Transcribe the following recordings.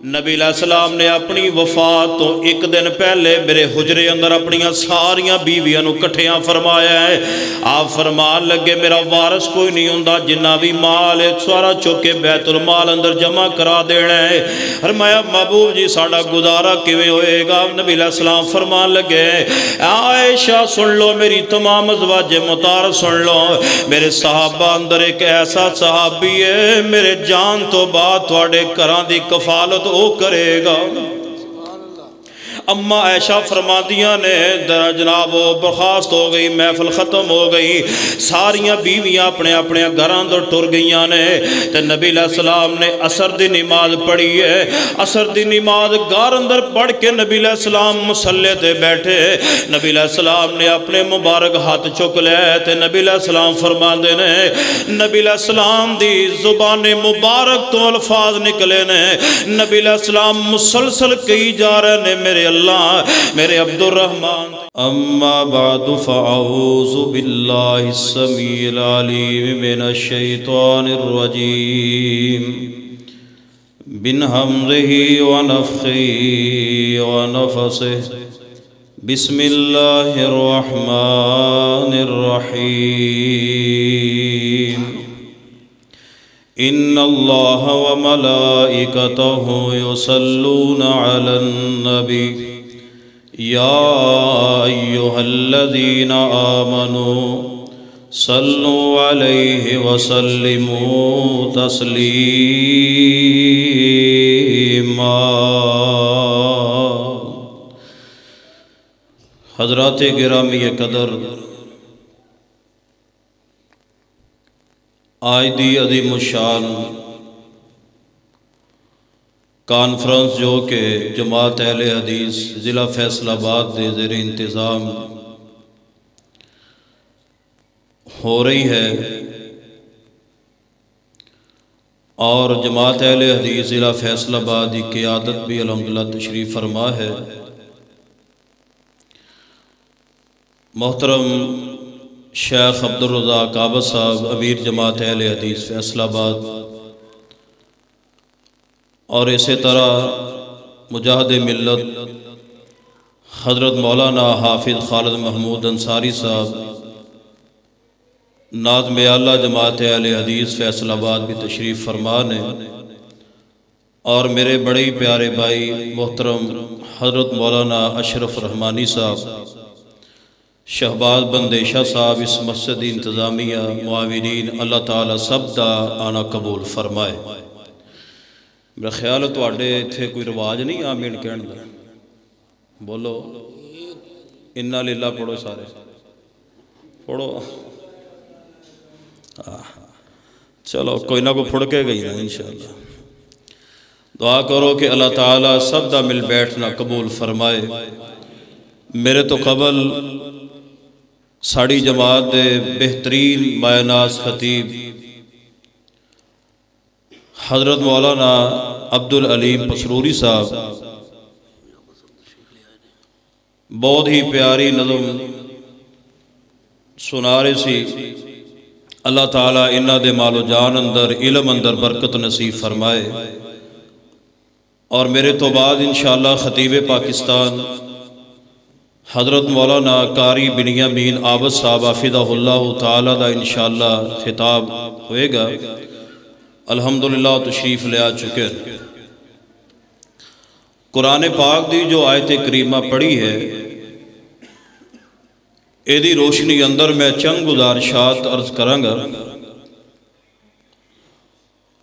نبی علیہ السلام نے اپنی وفات تو ایک دن پہلے میرے حجرے اندر اپنیاں ساریاں بیویاں نو کٹھیاں فرمایا ہے۔ آپ فرمان لگے میرا وارث کوئی نہیں ہوندا، جنہ بھی مال ہے سارا چوکے بیت المال اندر جمع کرا دینا ہے۔ فرمایا محبوب جی ساڑا گزارا کیویں ہوئے گا؟ نبی علیہ السلام فرمان لگے عائشہ سن لو، میری تمام ازواج مطہر سن لو، میرے صحابہ اندر ایک ایسا صحابی ہے میرے جان تو بعد تواڈے گھراں دی کفالت او کرے گا۔ اما عائشہ فرما دیا نے جناب وہ برخاست ہو گئی، محفل ختم ہو گئی، ساریاں بیویاں اپنے اپنے گھراں اندر ٹر گئیاں نے تے نبی علیہ السلام نے عصر دی نماز پڑھی ہے۔ عصر دی نماز گھر اندر پڑھ کے نبی علیہ السلام مصلی تے بیٹھے، نبی علیہ السلام نے اپنے مبارک ہاتھ چک لے تے نبی علیہ السلام فرماندے نے، نبی علیہ السلام دی زبان مبارک تو الفاظ نکلے نے، نبی علیہ السلام مسلسل کہی جا رہے نے میرے اللہ میرے عبد الرحمن۔ اما بعد فاعوذ باللہ السمیع العلیم من الشیطان الرجیم من حمزہ ونفخہ ونفثہ بسم اللہ الرحمن الرحیم ان اللہ وملائکتہ یصلون علی النبی یا ایہا الذین آمنوا صلوا علیہ وسلموا تسلیما۔ حضرات گرامی قدر، آج دی عظیم الشان کانفرنس جو کہ جماعت اہل حدیث ضلع فیصل آباد دے زیر انتظام ہو رہی ہے، اور جماعت اہل حدیث ضلع فیصل آباد کی قیادت بھی الحمدللہ تشریف فرما ہے۔ محترم شیخ عابد صاحب امیر جماعت اہل حدیث فیصل آباد، اور اسی طرح مجاہد ملت حضرت مولانا حافظ خالد محمود انصاری صاحب ناظم اعلیٰ جماعت اہل حدیث فیصل آباد بھی تشریف فرما نے، اور میرے بڑے ہی پیارے بھائی محترم حضرت مولانا اشرف رحمانی صاحب، شہباز بندیشہ صاحب، اس مسجد انتظامیہ معاونین، اللہ تعالیٰ سب دا آنا قبول فرمائے۔ میرا خیال ہے تواڈے ایتھے کوئی رواج نہیں آمین کہن دا، بولو انا للہ پڑھو، سارے پڑھو، چلو کوئی نہ کوئی پھڑ کے گئی نا انشاءاللہ۔ دعا کرو کہ اللہ تعالیٰ سب دا مل بیٹھنا قبول فرمائے۔ میرے تو قبل ساڑی جماعت دے بہترین مائناز خطیب حضرت مولانا عبدالعلیم پسروری صاحب بہت ہی پیاری نظم سنا رہے سی۔ اللہ تعالیٰ انہاں دے مال و جان اندر علم اندر برکت نصیب فرمائے، اور میرے تو بعد انشاءاللہ خطیب پاکستان حضرت مولانا قاری بنیامین عابد صاحب حفظہ اللہ تعالیٰ دا انشاءاللہ خطاب ہوئے گا۔ الحمدللہ تشریف لے آ چکے۔ قرآن پاک دی جو آیت کریمہ پڑھی ہے، ایدی روشنی اندر میں چند گزارشات عرض کروں گا،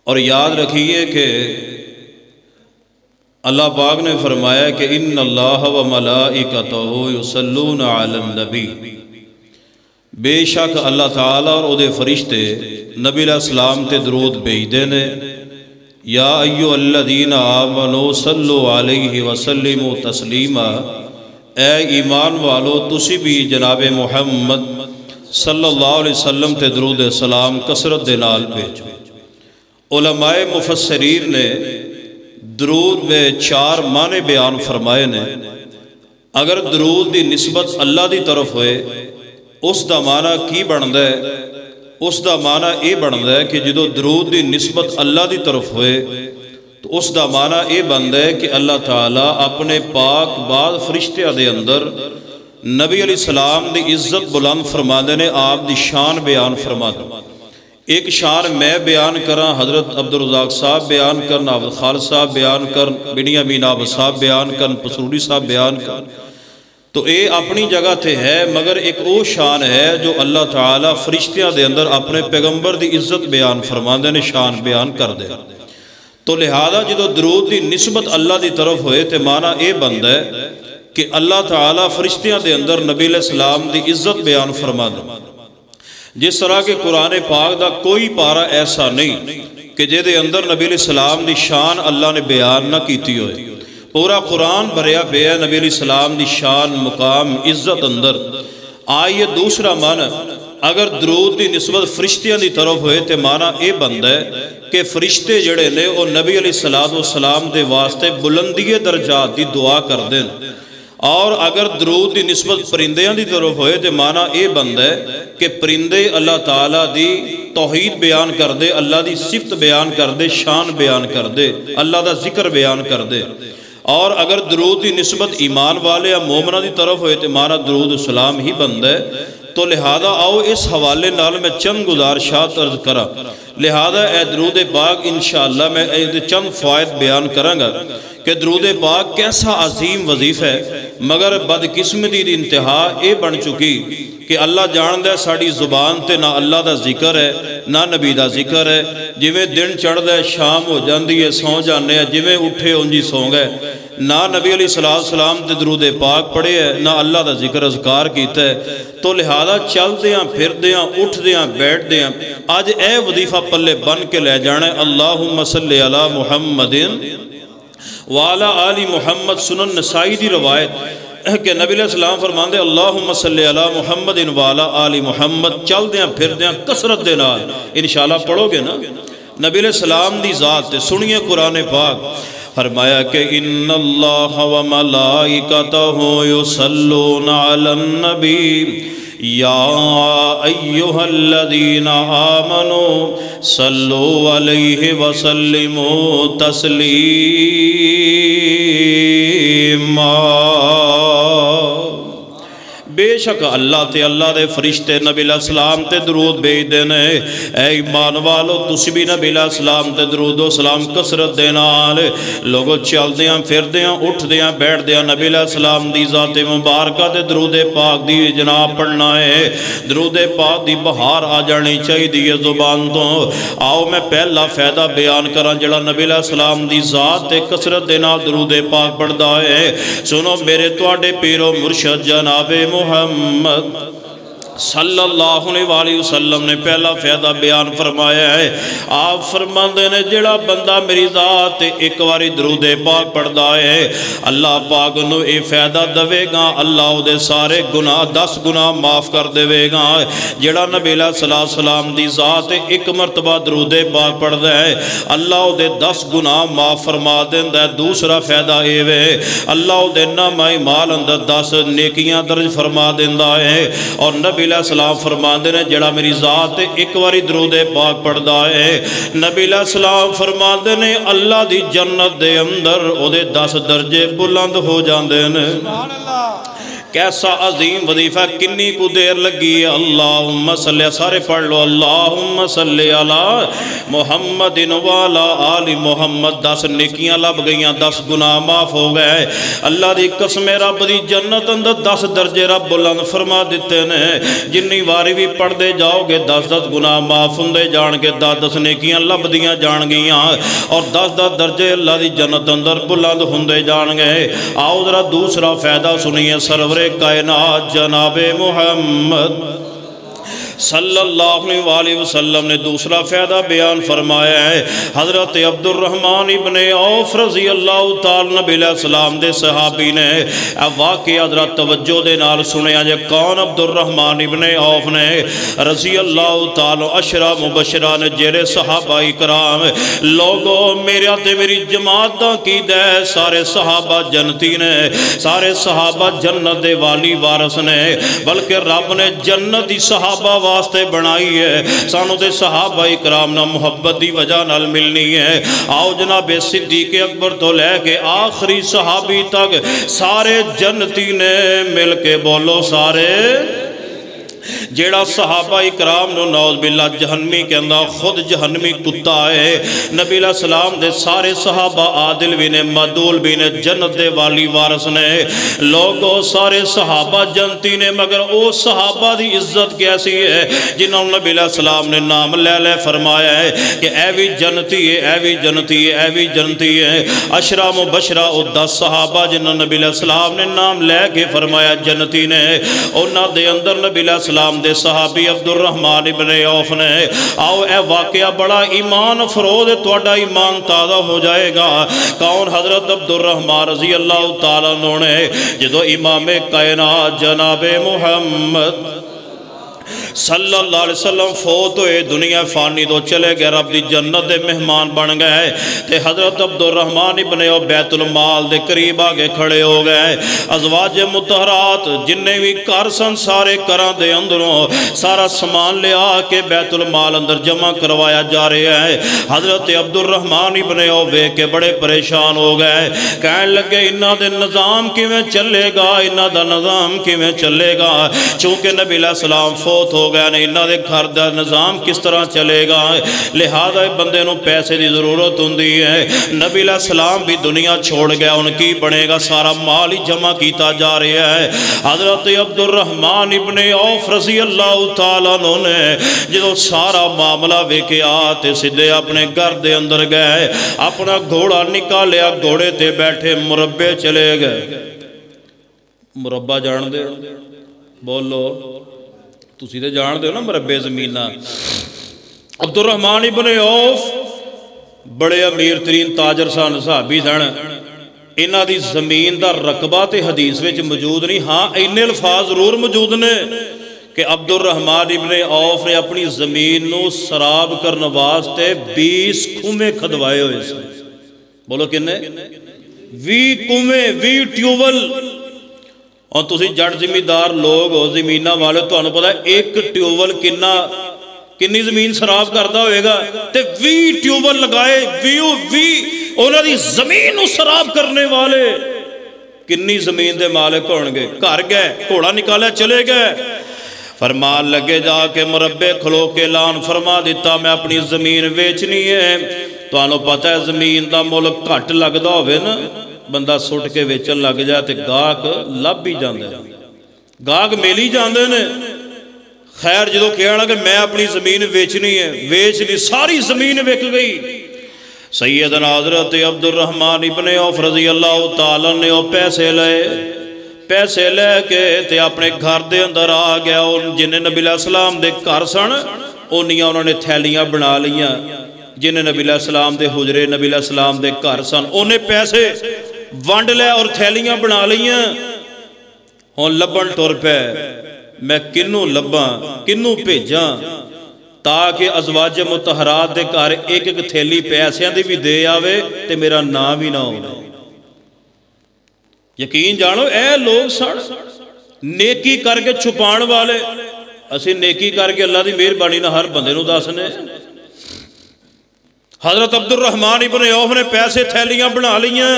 اور یاد رکھیے کہ اللہ پاک نے فرمایا کہ ان اللہ و ملائکتہ یصلون علی النبی، بے شک اللہ تعالیٰ اور اودے فرشتے نبی علیہ السلام تے درود بھیجدے نے۔ یا ایھا الذین آمنوا صلوا علیہ وسلموا تسلیما، اے ایمان والو تسی بھی جناب محمد صلی اللہ علیہ وسلم تے درود سلام کثرت دے نال بھیجو۔ علماء مفسرین نے درود میں 4 معنی بیان فرمائے نے۔ اگر درود دی نسبت اللہ دی طرف ہوئے اس دا معنی کی بندا ہے؟ اس دا معنی یہ بندا ہے کہ جدو درود دی نسبت اللہ دی طرف ہوئے تو اس دا معنی یہ بنتا ہے کہ اللہ تعالیٰ اپنے پاک بعد فرشتیاں دے اندر نبی علیہ السلام دی عزت بلند فرما دے نے، آپ دی شان بیان فرما دے. ایک شان میں بیان کرا، حضرت عبدالرزاق صاحب بیان کرن، عابد خالد صاحب بیان کرن، بنی امین عابد صاحب بیان کرن، پسروری صاحب بیان کرن. تو اے اپنی جگہ تے ہے، مگر ایک او شان ہے جو اللہ تعالیٰ فرشتیاں دے اندر اپنے پیغمبر دی عزت بیان فرما دے نے، شان بیان کر دے. تو لہذا جدو درود دی نسبت اللہ دی طرف ہوئے تے معنی اے بند ہے کہ اللہ تعالیٰ فرشتیاں دے اندر نبی علیہ السلام دی عزت بیان فرما دے. جس طرح کہ قرآن پاک دا کوئی پارہ ایسا نہیں کہ جے دے اندر نبی علیہ السلام دی شان اللہ نے بیان نہ کیتی ہوئے. پورا قرآن بھریا پیا نبی علیہ السلام دی شان، مقام، عزت اندر. آئیے دوسرا معنی اگر درود دی نسبت فرشتیاں دی طرف ہوئے تے معنی اے بند ہے کہ فرشتے جڑے نے وہ نبی علیہ السلام دے واسطے بلندی درجات دی دعا کر دیں. اور اگر درود دی نسبت پرندیاں دی طرف ہوئے تے معنی اے بند ہے کہ پرندے اللہ تعالیٰ دی توحید بیان کر دے، اللہ دی صفت بیان کر دے، شان بیان کر دے، اللہ دا ذکر بیان کر دے. اور اگر درود دی نسبت ایمان والے یا مومنہ دی طرف ہوئے تے معنی درود السلام ہی بند ہے. تو لہذا آؤ اس حوالے نال میں چند گزارشات عرض کرا. لہذا اے درود پاک انشاءاللہ میں چند فوائد بیان کروں گا کہ درود پاک کیسا عظیم وظیفہ ہے. مگر بدقسمتی دی انتہا اے بن چکی کہ اللہ جان دے ساڑی زبان تے نہ اللہ دا ذکر ہے نہ نبی دا ذکر ہے. جویں دن چڑھ دے شام ہو جاندی ہے سو جانے ہیں، جویں اٹھے انجی سو گئے. نہ نبی علیہ السلام تے درود پاک پڑھے ہے، نہ اللہ دا ذکر اذکار کیتا ہے. تو لہذا چل دیاں پھر دیاں اٹھ دیاں بیٹھ دیاں آج اے وظیفہ پلے بن کے لے جانا ہے. اللہم صلی علی محمد وعلی آل محمد. سنن نسائی دی روایت کہ نبی علیہ السلام فرماندے اللہم صلی علی محمد وعلی آل محمد. چل دیاں پھر دیاں کثرت دے نال انشاءاللہ پڑھو گے نا. نبی علیہ السلام دی ذات تے سنیے قرآن پاک فرمایا کہ ان اللہ و ملائکتہ یصلون علی النبی یا ایہا الذین آمنوا صلوا علیہ وسلموا تسلیما. بے شک اللہ تے اللہ دے فرشتے نبی علیہ السلام تے درود بھیج دینے. اے ایمان والو تسی بھی نبی علیہ السلام تے درود و سلام کثرت دینا آلے. لوگو چل دیاں پھر دیاں اٹھ دیاں بیٹھ دیاں نبی علیہ السلام دی ذات مبارکہ تے درود پاک دی جناب پڑھنا ہے. درود پاک دی بہار آ جانی چاہی دی زبان تو. آؤ میں پہلا فائدہ بیان کرا جڑا نبی علیہ السلام دی ذات تے کثرت دینا درود پاک پڑھدا ہے. سنو میرے تواڈے پیرو مرشد جناب محمد صلی اللہ علیہ وسلم نے پہلا فائدہ بیان فرمایا ہے. آپ فرماندے نے جڑا بندہ میری ذات ایک واری درود پاک پڑھدا ہے اللہ پاک نو اے فائدہ دے گا، اللہ دے سارے گناہ 10 گناہ معاف کر دے گا. جڑا نبی علیہ السلام دی ذات ایک مرتبہ درود پاک پڑھدا ہے اللہ دے 10 گناہ معاف فرما دیندا ہے. دوسرا فائدہ اے وے اللہ دے نامہ اعمال اندر 10 نیکیاں درج فرما دیندا ہے. اور نبی علیہ السلام فرماندے نے جڑا میری ذات ایک واری درود پاک پڑھدا ہے نبی علیہ السلام فرماندے نے اللہ دی جنت دے اندر او دے 10 درجے بلند ہو جاندے نے. سبحان اللہ. کیسا عظیم وظیفہ، کنی کو دیر لگی ہے. اللہم صلی، سارے پڑھ لو اللہم صلی علی محمد وعلی آل محمد. 10 نیکیاں لب گئیاں، 10 گناہ معاف ہو گئے. اللہ دی قسم رب دی جنت اندر 10 درجے رب بلند فرما دیتے نے. جنی واری بھی پڑھ دے جاؤ گے 10 گناہ معاف ہوندے جان گے، 10 نیکیاں لب دیاں جان گیاں اور 10 درجے اللہ دی جنت اندر بلند ہوندے جان گے. آؤ ذرا دوسرا فائدہ سنیے. سرور کائنات جناب محمد صلی اللہ علیہ وسلم نے دوسرا فائدہ بیان فرمایا ہے. حضرت عبدالرحمن ابن عوف رضی اللہ تعالی نبی علیہ السلام دے صحابی نے واقعہ حضرت توجہ دے نال سنیا جے کون عبدالرحمن ابن عوف نے رضی اللہ تعالی عشرہ مبشرہ نے جیرے صحابہ کرام. لوگوں میرے تے میری جماعت کی دے سارے صحابہ جنتی نے، سارے صحابہ جنت دے والی وارث نے، بلکہ رب نے جنت دی صحابہ واسطے بنائی ہے، سانو تے صحابہ کرام نہ محبت دی وجہ نال ملنی ہے۔ آؤ جناب صدیق اکبر تو لے کے آخری صحابی تک سارے جنتی نے مل کے بولو سارے۔ جیڑا صحابہ اکرام نو نعوذ باللہ جہنمی کہندا خود جہنمی کتا ہے، نبی علیہ السلام دے سارے صحابہ عادل بھی نے، معدول بھی نے، جنت دے والی وارث نے، لوگوں سارے صحابہ جنتی نے، مگر او صحابہ دی عزت کیسی ہے جنہوں نبی علیہ السلام نے نام لے لے فرمایا ہے کہ اے بھی جنتی ہے، اے بھی جنتی ہے، اے بھی جنتی ہے۔ عشرہ مبشرہ او 10 صحابہ جنہوں نبی علیہ السلام نے نام لے کے فرمایا جنتی نے، انہاں دے اندر نبی علیہ السلام دے صحابی عبدالرحمن ابن عوف نے۔ آؤ اے واقعہ بڑا ایمان افروز ہے، تہاڈا ایمان تازہ ہو جائے گا۔ کون؟ حضرت عبدالرحمن رضی اللہ تعالیٰ عنہ نے جدو امام کائنات جناب محمد صلی اللہ علیہ وسلم فوت ہوئے، دنیا فانی تو چلے گئے، رب دی جنت دے مہمان بن گئے، تے حضرت عبدالرحمن ابن عوف بیت المال دے قریب آگے کھڑے ہو گئے۔ ازواج مطہرات جنہیں بھی کر سن سارے کراں دے اندروں سارا سامان لے آ کے بیت المال اندر جمع کروایا جا رہا ہے۔ حضرت عبدالرحمن ابن عوف ویکھ کے بڑے پریشان ہو گئے، کہنے لگے انہاں دے نظام کیویں چلے گا، انہاں دا نظام کیویں چلے گا، چونکہ نبی علیہ السلام فوت ہو گیا نہیں، انہاں دے گھر دا نظام کس طرح چلے گا، لہذا بندے نو پیسے دی ضرورت ہوندی ہے۔ نبی علیہ السلام بھی دنیا چھوڑ گیا، ان کی بنے گا، سارا مال ہی جمع کیتا جا رہا ہے۔ حضرت عبدالرحمن ابن عوف رضی اللہ تعالیٰ عنہ نے جدو سارا معاملہ ویکھیا تے سدھے اپنے گھر دے اندر گئے، اپنا گھوڑا نکالیا، گھوڑے تے بیٹھے مربے چلے گئے۔ مربع جان دے بولو، تسی تے جان دے ہو نا مربے زمینہ۔ عبدالرحمن ابن عوف بڑے امیر ترین تاجر سن، صحابی سن، انہاں دی زمین دا رقبہ تے حدیث وچ موجود نہیں، ہاں اینے الفاظ ضرور موجود نے کہ عبدالرحمن ابن عوف نے اپنی زمین نو سراب کرنے واسطے 20 کھومے کھدوائے ہوئے سن۔ بولو کنے؟ 20 کھومے، 20 ٹیوبل۔ اور تسی جٹ زمیندار لوگ ہو، زمینہ والے، تو انہوں پتا ہے ایک ٹیوبل کنی زمین سراب کرتا ہوئے گا، تے 20 ٹیوبل لگائے، 20 انہوں دی زمین کو سراب کرنے والے کنی زمین دے مالک ہونگے۔ گھر گئے، گھوڑا نکالا، چلے گئے، فرمان لگے جا کے مربے کھلو کے اعلان فرما دیتا میں اپنی زمین ویچنی ہے۔ تو انہوں پتہ ہے زمین دا ملک گھٹ لگدا ہوئے نا، بندہ سٹ کے ویچن لگ جائے تے گاہک لب بھی جاندے، گاہک میلی جاندے نے۔ خیر جدو کہنا کہ میں اپنی زمین ویچنی ہے، ویچ لی، ساری زمین وک گئی۔ سیدنا حضرت عبدالرحمن ابن عوف رضی اللہ تعالیٰ نے وہ پیسے لے کے تے اپنے گھر دے اندر آ گیا۔ جنہیں نبی علیہ السلام دے گھر سن انہوں نے تھیلیاں بنا لیاں، جنہیں نبی علیہ السلام دے حجرے نبی علیہ السلام دے گھر سن انہیں پیسے ونڈ لے اور تھیلیاں بنا لیاں۔ ہون لبن ٹر پہ میں کنوں لباں کنوں بھیجاں تاکہ ازواج مطہرات دے گھر ایک ایک تھیلی پیسیاں دی بھی دے آوے تے میرا نام ہی نہ ہو۔ یقین جانو اے لوگ سن نیکی کر کے چھپان والے، اسی نیکی کر کے اللہ دی مہربانی نہ ہر بندے نو دسنے۔ حضرت عبدالرحمن ابن عوف نے پیسے تھیلیاں بنا لیاں۔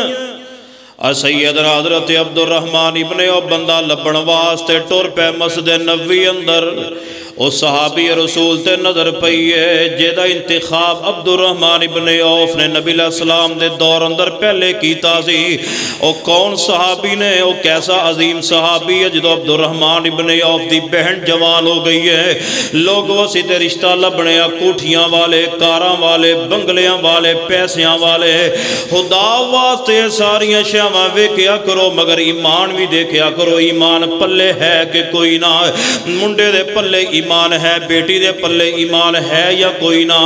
سیدنا حضرت عبدالرحمن ابن عوف بندہ لبن واسطے ٹر پہ مسجد نبوی اندر، او صحابی رسول تے نظر پئیے جیدہ انتخاب عبدالرحمن ابن عوف نے نبی علیہ السلام دے دور اندر پہلے کیتا سی۔ او کون صحابی نے، او کیسا عظیم صحابی ہے جدو عبدالرحمن ابن عوف دی بہن جوان ہو گئی ہے، لوگ وسی تے رشتہ لبنے کوٹھیاں والے، کاراں والے، بنگلیاں والے، پیسیاں والے، خدا واسطے ساریاں شیواں ویکھیا کرو مگر ایمان بھی دیکھیا کرو، ایمان پلے ہے کہ کوئی نہ، منڈے دے پلے ایمان ہے، بیٹی دے پلے ایمان ہے یا کوئی نہ۔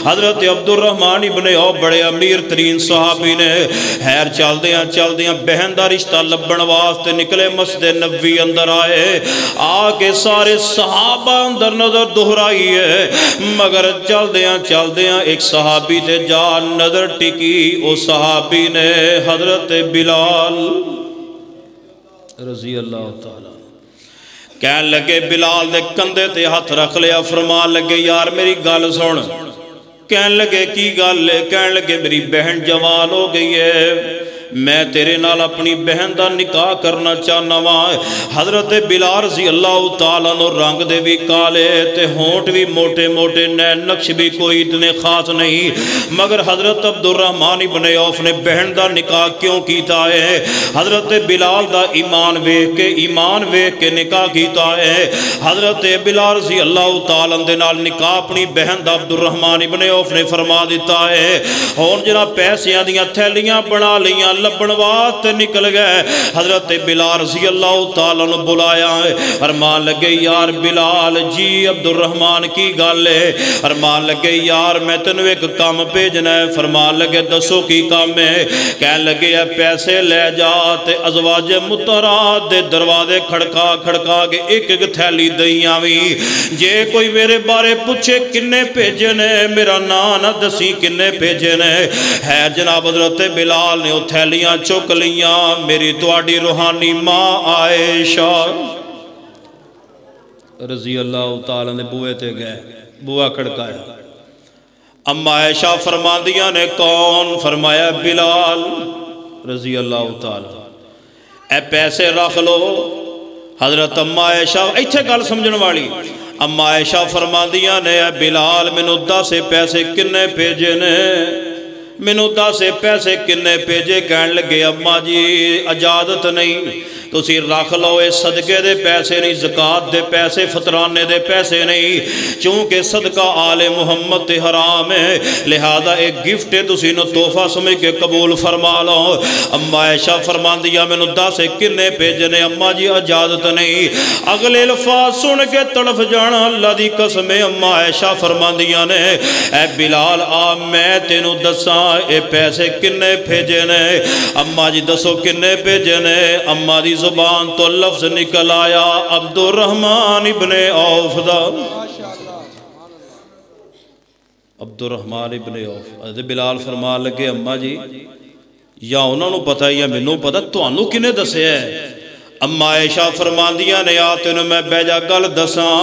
حضرت عبدالرحمن ابن عوف بڑے امیر ترین صحابی نے، خیر چل دیاں بہن دا رشتہ لبن واسطے نکلے مسجد نبوی اندر آئے، آ کے سارے صحابہ اندر نظر دہرائی ہے مگر چل دیاں ایک صحابی تے جا نظر ٹکی، او صحابی نے حضرت بلال رضی اللہ تعالیٰ کہن لگے بلال دے کندھے تے ہاتھ رکھ لیا، فرمان لگے یار میری گل سن۔ کہن لگے کی گل ہے؟ کہن لگے میری بہن جوان ہو گئی ہے، میں تیرے نال اپنی بہن دا نکاح کرنا چاہنا وا۔ حضرت بلال رضی اللہ تعالیٰ نو رنگ دے بھی کالے تے ہونٹ بھی موٹے موٹے، نین نقش بھی کوئی اتنے خاص نہیں، مگر حضرت عبدالرحمن ابن عوف نے بہن دا نکاح کیوں کیتا ہے؟ حضرت بلال دا ایمان ویکھ کے نکاح کیتا ہے۔ حضرت بلال رضی اللہ تعالیٰ دے نال نکاح اپنی بہن دا عبدالرحمن ابن عوف نے فرما دیتا ہے۔ ہون جنہ پیسیاں دیاں تھیلیاں بنا لیاں، لبن وات نکل گئے۔ حضرت بلال رضی اللہ تعالیٰ نے بلایا ہے، فرمان لگے یار بلال جی عبدالرحمن کی گل ہے؟ فرمان لگے یار میں تینوں ایک کام بھیجنا ہے۔ فرمان لگے دسو کی کام ہے؟ کہن لگے پیسے لے جا تے ازواج مطہرات دے دروازے کھڑکا کے ایک ایک تھیلی دئیاں وی، جے کوئی میرے بارے پوچھے کنے بھیجے نے میرا نام نہ دسی کنے بھیجے نے۔ ہے جناب حضرت بلال نے تھیلیاں چک لیاں، میری تواڈی روحانی ماں عائشہ رضی اللہ تعالیٰ نے بوئے تے گئے، بوا کھڑکایا۔ اما عائشہ فرماندیاں نے کون؟ فرمایا بلال رضی اللہ تعالیٰ۔ اے پیسے رکھ لو۔ حضرت اما عائشہ ایتھے گل سمجھن والی، اما عائشہ فرماندیاں نے اے بلال مینوں دس پیسے کنے بھیجے نے؟ مینوں دس پیسے کنے بھیجے؟ کہن لگے اما جی اجازت نہیں، تسی رکھ لو، اے صدقے دے پیسے نہیں، زکاة دے پیسے، فطرانے دے پیسے نہیں، چونکہ صدقہ آل محمد تے حرام ہے، لہذا ایک گفٹ ہے، تسی نو تحفہ سمجھ کے قبول فرما لو۔ اما عائشہ فرماندیاں مینوں دس کنے بھیجنے؟ اما جی اجازت نہیں۔ اگلے الفاظ سن کے تڑف جانا، اللہ دی قسم ہے۔ اما عائشہ فرماندیاں نے اے بلال آ میں تینوں دساں اے پیسے کنے بھیجے نے؟ اما جی دسو کنے بھیجے نے؟ اما دی زبان تو لفظ نکل آیا عبدالرحمن ابن عوف دا۔ عبدالرحمن ابن عوف۔ حضرت بلال فرما لگے اما جی یا انہوں نے پتا یا مینوں پتا، تانوں کنے دسے ہے؟ اما عائشہ فرماندیاں نے آ تینوں میں بیجا گل دساں،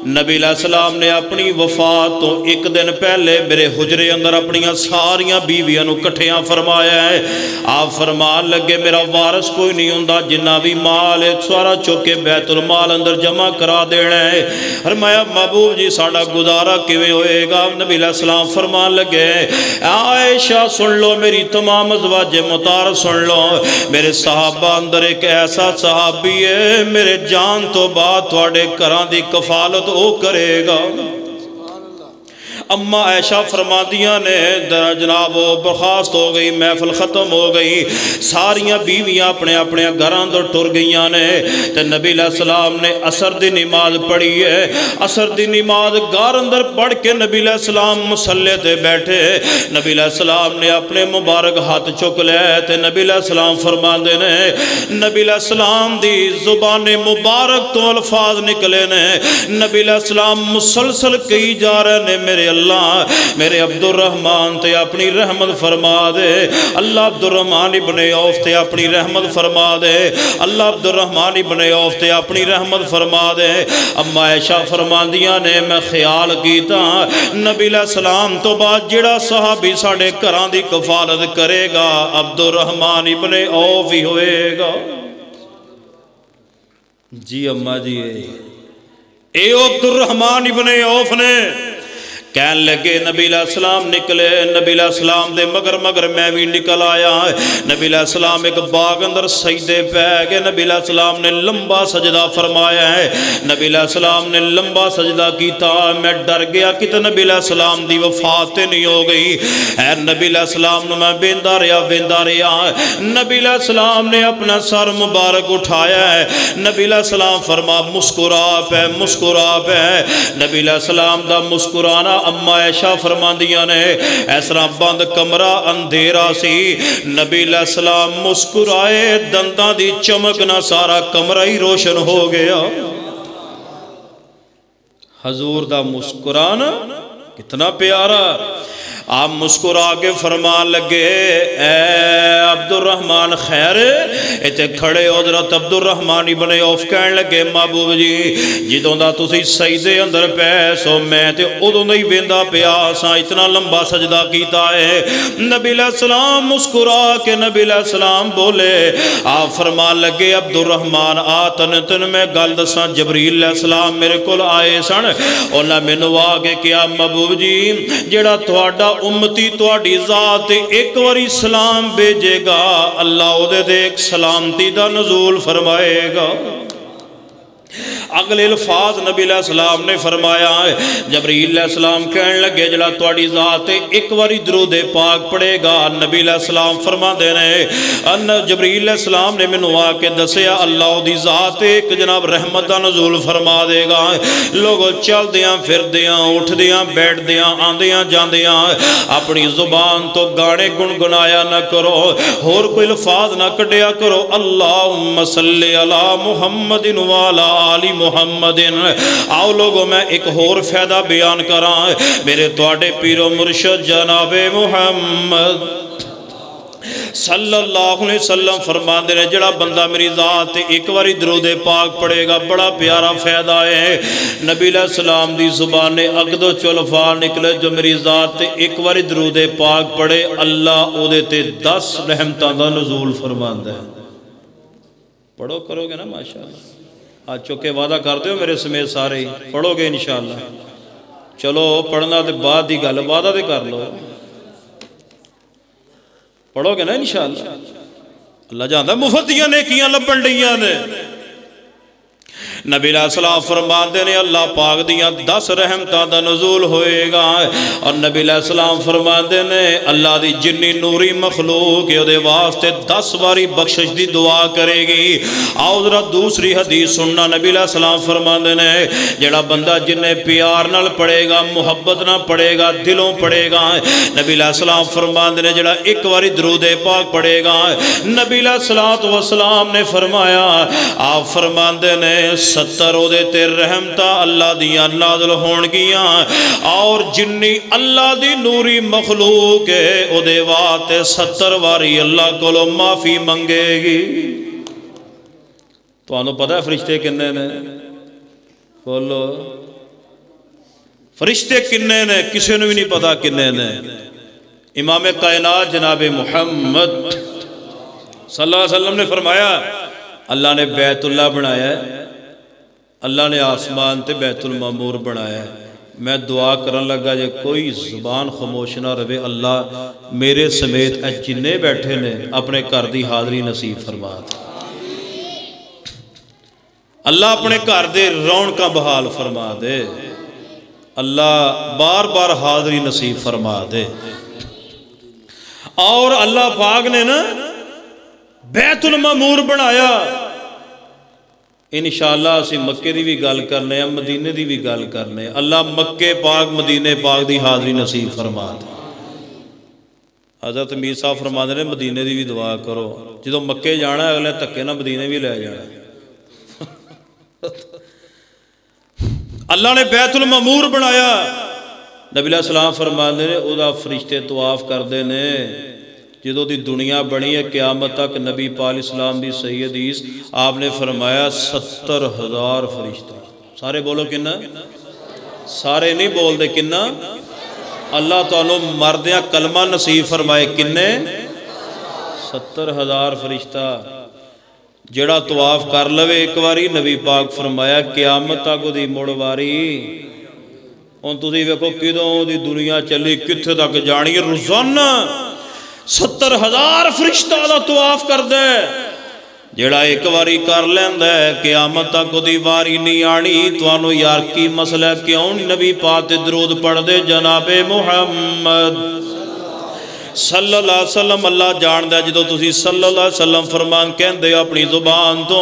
نبی علیہ السلام نے اپنی وفات تو ایک دن پہلے میرے حجرے اندر اپنیاں ساریاں بیویاں نو کٹھیاں فرمایا ہے۔ آپ فرمان لگے میرا وارث کوئی نہیں ہوندا، جنہ بھی مال ہے سارا چوکے بیت المال اندر جمع کرا دینا ہے۔ فرمایا محبوب جی ساڑا گزارا کیویں ہوئے گا؟ نبی علیہ السلام فرمان لگے عائشہ سن لو، میری تمام ازواج مطہرات سن لو، میرے صحابہ اندر ایک ایسا صحابی ہے میرے جان تو بعد تواڈے گھراں دی کفالت او کرے گا۔ اما عائشہ فرمادیاں نے جناب وہ برخاست ہو گئی، محفل ختم ہو گئی، ساریاں بیویاں اپنے اپنے گھراں اندر ٹر گئیاں نے، تے نبی علیہ السلام نے عصر دی نماز پڑھی ہے۔ عصر دی نماز گھر اندر پڑھ کے نبی علیہ السلام مصلی تے بیٹھے، نبی علیہ السلام نے اپنے مبارک ہاتھ چک لے تے نبی علیہ السلام فرماندے نے، نبی علیہ السلام دی زبان مبارک تو الفاظ نکلے نے، نبی علیہ السلام مسلسل کہی جا رہے نے میرے اللہ میرے عبدالرحمن تے اپنی رحمت فرما دے، اللہ عبدالرحمن ابن عوف تے اپنی رحمت فرما دے، اللہ عبدالرحمن ابن عوف تے اپنی رحمت فرما دے۔ اما عائشہ فرماندیاں نے میں خیال کیتا نبی علیہ السلام تو بعد جڑا صحابی ساڑے گھراں دی کفالت کرے گا عبدالرحمن ابن عوف ہی ہوئے گا۔ جی اما جی اے عبدالرحمن ابن عوف نے کہن لگے نبی علیہ السلام نکلے، نبی علیہ السلام دے مگر میں بھی نکل آیا۔ نبی علیہ السلام ایک باغ اندر سجدے پہ گئے، نبی علیہ السلام نے لمبا سجدہ فرمایا ہے، نبی علیہ السلام نے لمبا سجدہ کیتا، میں ڈر گیا کہ نبی علیہ السلام دی وفات نہیں ہو گئی۔ اے نبی علیہ السلام نے میں ویندا رہیا، نبی علیہ السلام نے اپنا سر مبارک اٹھایا ہے، نبی علیہ السلام فرما مسکرا پہ نبی علیہ السلام دا مسکرانا اما عائشہ فرماندیاں نے اس طرح بند کمرہ اندھیرا سی، نبی علیہ السلام مسکرائے، دنداں دی چمک نہ سارا کمرہ ہی روشن ہو گیا۔ حضور دا مسکرانا کتنا پیارا۔ آپ مسکرا کے فرمان لگے اے عبدالرحمن خیر ایتھے کھڑے حضرت عبدالرحمن ابن عوف کہن لگے محبوب جی جدوں دا تسی سجدے اندر پے سو میں تے ادوں دا ہی ویندا پیا سا اتنا لمبا سجدہ کیتا ہے نبی علیہ السلام مسکرا کے نبی علیہ السلام بولے آپ فرمان لگے عبدالرحمن تن میں گل دساں جبریل علیہ السلام میرے کول آئے سن انہاں مینوں آ کے کیا محبوب جی جڑا تہاڈا امتی تہاڈی ذات ایک واری سلام بھیجے گا اللہ او دے ایک سلامتی دا نزول فرمائے گا اگلے الفاظ نبی علیہ السلام نے فرمایا ہے جبریل علیہ السلام کہنے لگے جڑا تواڈی ذات ایک واری درود پاک پڑھے گا نبی علیہ السلام فرما دے رہے جبریل علیہ السلام نے مینوں آ کے دسیا اللہ دی ذات ایک جناب رحمت دا نزول فرما دے گا لوگوں چلدیاں پھردیاں اٹھدیاں بیٹھدیاں آندیاں جاندیاں اپنی زبان تو گانے گنگنایا نہ کرو اور کوئی الفاظ نہ کڈیا کرو اللہم صلی علی محمد وعلی آل محمد آؤ لوگوں میں ایک اور فائدہ بیان کراں میرے تواڈے پیر و مرشد جناب محمد صلی اللہ علیہ وسلم فرماندے نے جڑا بندہ میری ذات ایک واری درود پاک پڑھے گا بڑا پیارا فائدہ ہے نبی علیہ السلام دی زبان اگد و چلفا نکلے جو میری ذات ایک واری درود پاک پڑھے اللہ او دے تے 10 رحمتاں دا نزول فرماندا ہے پڑھو کرو گے نا ماشاءاللہ آج چکے وعدہ کر دیو میرے سمیت سارے ہی پڑھو گے انشاءاللہ چلو پڑھنا تے بعد ہی گل وعدہ تے کر لو پڑھو گے نا انشاءاللہ اللہ جانتا مفت دیاں نیکیاں لبن ڈیاں نے نبی علیہ السلام فرماندے نے اللہ پاک دیاں 10 رحمتاں دا نزول ہوئے گا اور نبی علیہ السلام فرماندے نے اللہ دی جنی نوری مخلوق ہے دے واسطے 10 باری بخشش دی دعا کرے گی آؤ ذرا دوسری حدیث سننا نبی علیہ السلام فرماندے نے جڑا بندہ جنہیں پیار نال پڑھے گا محبت نہ پڑھے گا دلوں پڑھے گا نبی علیہ السلام فرماندے نے جڑا ایک باری درود پاک پڑھے گا نبی علیہ السلام نے فرمایا آپ فرماندے نے 70 او دے تے رحمتہ اللہ دیاں نازل ہون گیاں اور جنی اللہ دی نوری مخلوق ہے او دے واسطے 70 واری اللہ کولو معافی منگے گی تو انہوں پتہ ہے فرشتے کنے نے بولو فرشتے کنے نے کسی نے بھی نہیں پتا کنے نے امام کائنات جناب محمد صلی اللہ علیہ وسلم نے فرمایا اللہ نے بیت اللہ بنایا ہے اللہ نے آسمان تے بیت المعمور بنایا ہے میں دعا کرن لگا جے کوئی زبان خاموش نہ رہے اللہ میرے سمیت اے جنے بیٹھے نے اپنے گھر دی حاضری نصیب فرما دے اللہ اپنے گھر دے رونقاں بحال فرما دے اللہ بار بار حاضری نصیب فرما دے اور اللہ پاک نے نا بیت المعمور بنایا انشاءاللہ اسی مکے دی بھی گل کرنے ہیں مدینے دی بھی گل کرنے ہیں اللہ مکے پاک مدینے پاک دی حاضری نصیب فرما دے حضرت امیر صاحب فرما دے مدینے دی بھی دعا کرو جدو مکے جانا ہے اگلے تکے نہ مدینے بھی لے جانا اللہ نے بیت المعمور بنایا نبی علیہ السلام فرما دے او دا فرشتے طواف کر دے نے جدو دی دنیا بنی ہے قیامت تک نبی پاک اسلام دی صحیح حدیث آپ نے فرمایا 70,000 فرشتہ سارے بولو کنا سارے نہیں بول دے کنا اللہ تعالیٰ مردیاں کلمہ نصیب فرمائے کنے 70,000 فرشتہ جڑا طواف کر لوے ایک واری نبی پاک فرمایا قیامت تک دی موڑواری ان تسی ویکھو کدوں دی دنیا چلی کتھے تک جانی روزانہ 70,000 فرشتہ دا طواف کر دے جڑا ایک واری کر لیندہ ہے قیامت تک دی واری نہیں آنی توانو یار کی مسئلہ کیوں نبی پاک درود پڑھ دے جناب محمد صلی اللہ علیہ وسلم اللہ جاندہ جدو تسی صلی اللہ علیہ وسلم فرمان کہندے اپنی زبان تو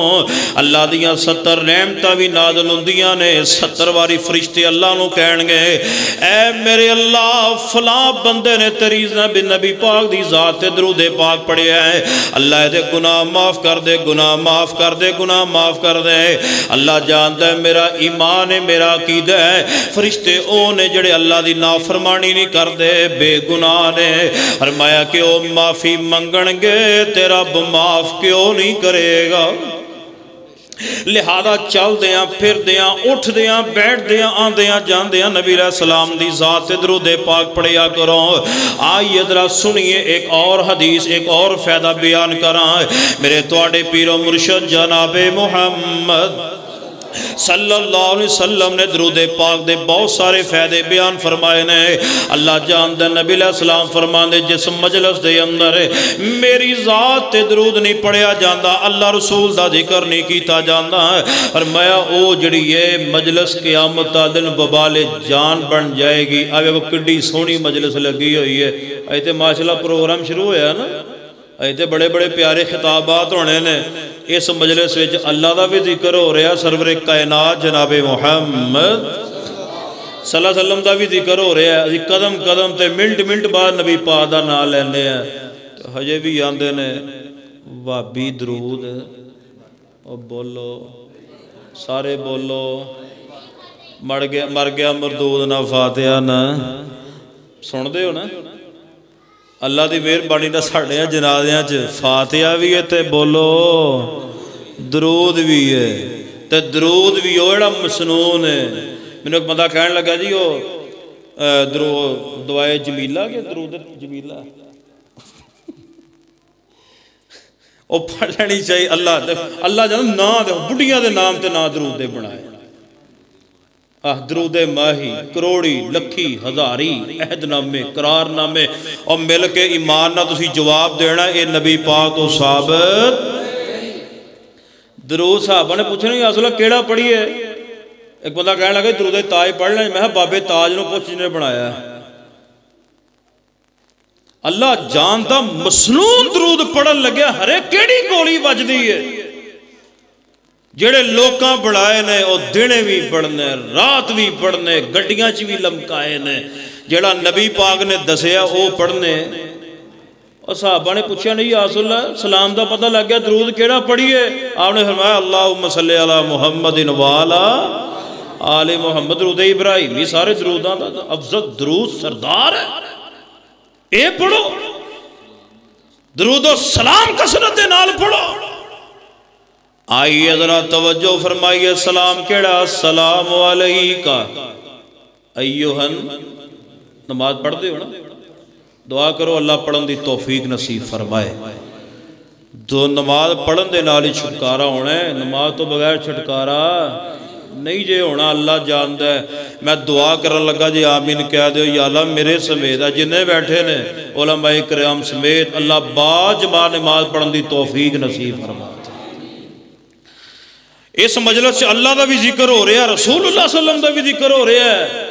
اللہ دیاں 70 نعمتاں بھی نازل ہوندیاں نے 70 واری فرشتے اللہ نو کہن گے اے میرے اللہ فلاں بندے نے تیری نبی پاک دی ذات تے درود پاک پڑھیا ہے اللہ دے گناہ معاف کر دے گناہ معاف کر دے گناہ معاف کر دے اللہ جانتا ہے میرا ایمان ہے میرا عقیدہ ہے فرشتے او نے جڑے اللہ دی نافرمانی نہیں کر دے بے گناہ نے فرمایا کہ او معافی منگن گے تیرا معاف کیوں نہیں کرے گا لہذا چل دیاں پھر دیاں اٹھ دیاں بیٹھ دیاں آن دیاں جان دیاں نبی علیہ السلام دی ذات درود پاک پڑھیا کرو آئیے ذرا سنیے ایک اور حدیث ایک اور فائدہ بیان کرائیں میرے تواڈے پیر و مرشد جناب محمد صلی اللہ علیہ وسلم نے درود پاک دے بہت سارے فائدے بیان فرمائے نے اللہ جان دے نبی علیہ السلام فرمان دے جس مجلس دے اندر میری ذات تے درود نہیں پڑھیا جاندہ اللہ رسول دا ذکر نہیں کیتا جاندہ فرمایا او جڑی یہ مجلس قیامت دن وبال جان بن جائے گی اب وہ کڈی سونی مجلس لگی ہوئی ہے ایتے ماشاءاللہ پروگرام شروع ہویا نا ایتے بڑے بڑے پیارے خطابات ہونے نے اس مجلس وچ اللہ دا بھی ذکر ہو رہا سرور کائنات جناب محمد صلی اللہ علیہ وسلم دا بھی ذکر ہو رہا ہے قدم قدم تے منٹ منٹ بعد نبی پاک دا نام لینے ہیں ہجے بھی آندے نے وابی درود او بولو سارے بولو مر گیا مردود نہ فاتحہ نہ سن دے ہو نا اللہ دی مہربانی نہ ساڑے جنازیاں چ فاتحہ بھی ہے تے بولو درود بھی ہے تے درود بھی اوڑا مسنون ہے میں نے ایک بندہ کہنے لگا جی وہ دعائے جمیلہ کے درود جمیلہ وہ پڑھ لینی چاہیے اللہ جانو نا دے بڑھیاں دے نام تے نا درود دے بنائے درود ماہی کروڑی لکھی ہزاری عہد نامے قرار نامے اور مل کے ایمان نہ تسی جواب دینا اے نبی پاک تو ثابت درود صحابہ نے پوچھنا یا رسول اللہ کیڑا پڑھی ہے ایک بندہ کہنے لگا درود تاج پڑھ لیں میں بابے تاج نو پوچھ جنہیں بنایا ہے اللہ جانتا مسنون درود پڑھن لگیا ہرے کیڑی گولی بج دی ہے جڑے لوکاں بڑھائے نے او دنے بھی بڑھنے رات بھی پڑھنے گھڑیاں چی بھی لمکائے نے جڑا نبی پاک نے دسیا او پڑھنے اور صحابہ نے پوچھا نہیں یا رسول اللہ سلام دا پتہ لگ گیا درود کیڑا پڑھیے آپ نے فرمایا اللہم صلی علی محمد وعلا آل محمد درود ابراہیمی سارے دروداں دا افضل درود سردار ہے اے پڑھو درود و سلام کثرت دے نال پڑھو آئیے ذرا توجہ فرمائیے سلام کیڑا السلام علیکہ ایوہن نماز پڑھ دے ہو نا دعا کرو اللہ پڑھن دی توفیق نصیب فرمائے دو نماز پڑھن دے نالی چھٹکارا ہونا ہے نماز تو بغیر چھٹکارا نہیں جے ہونا اللہ جاندہ ہے میں دعا کرن لگا جی آمین کہہ دے یا اللہ میرے سمیت جنہیں بیٹھے نے علماء کرام سمیت اللہ باجمع نماز پڑھن دی توفیق نصیب فرمائے اس مجلس سے اللہ دا بھی ذکر ہو رہا ہے رسول اللہ صلی اللہ علیہ وسلم دا بھی ذکر ہو رہا ہے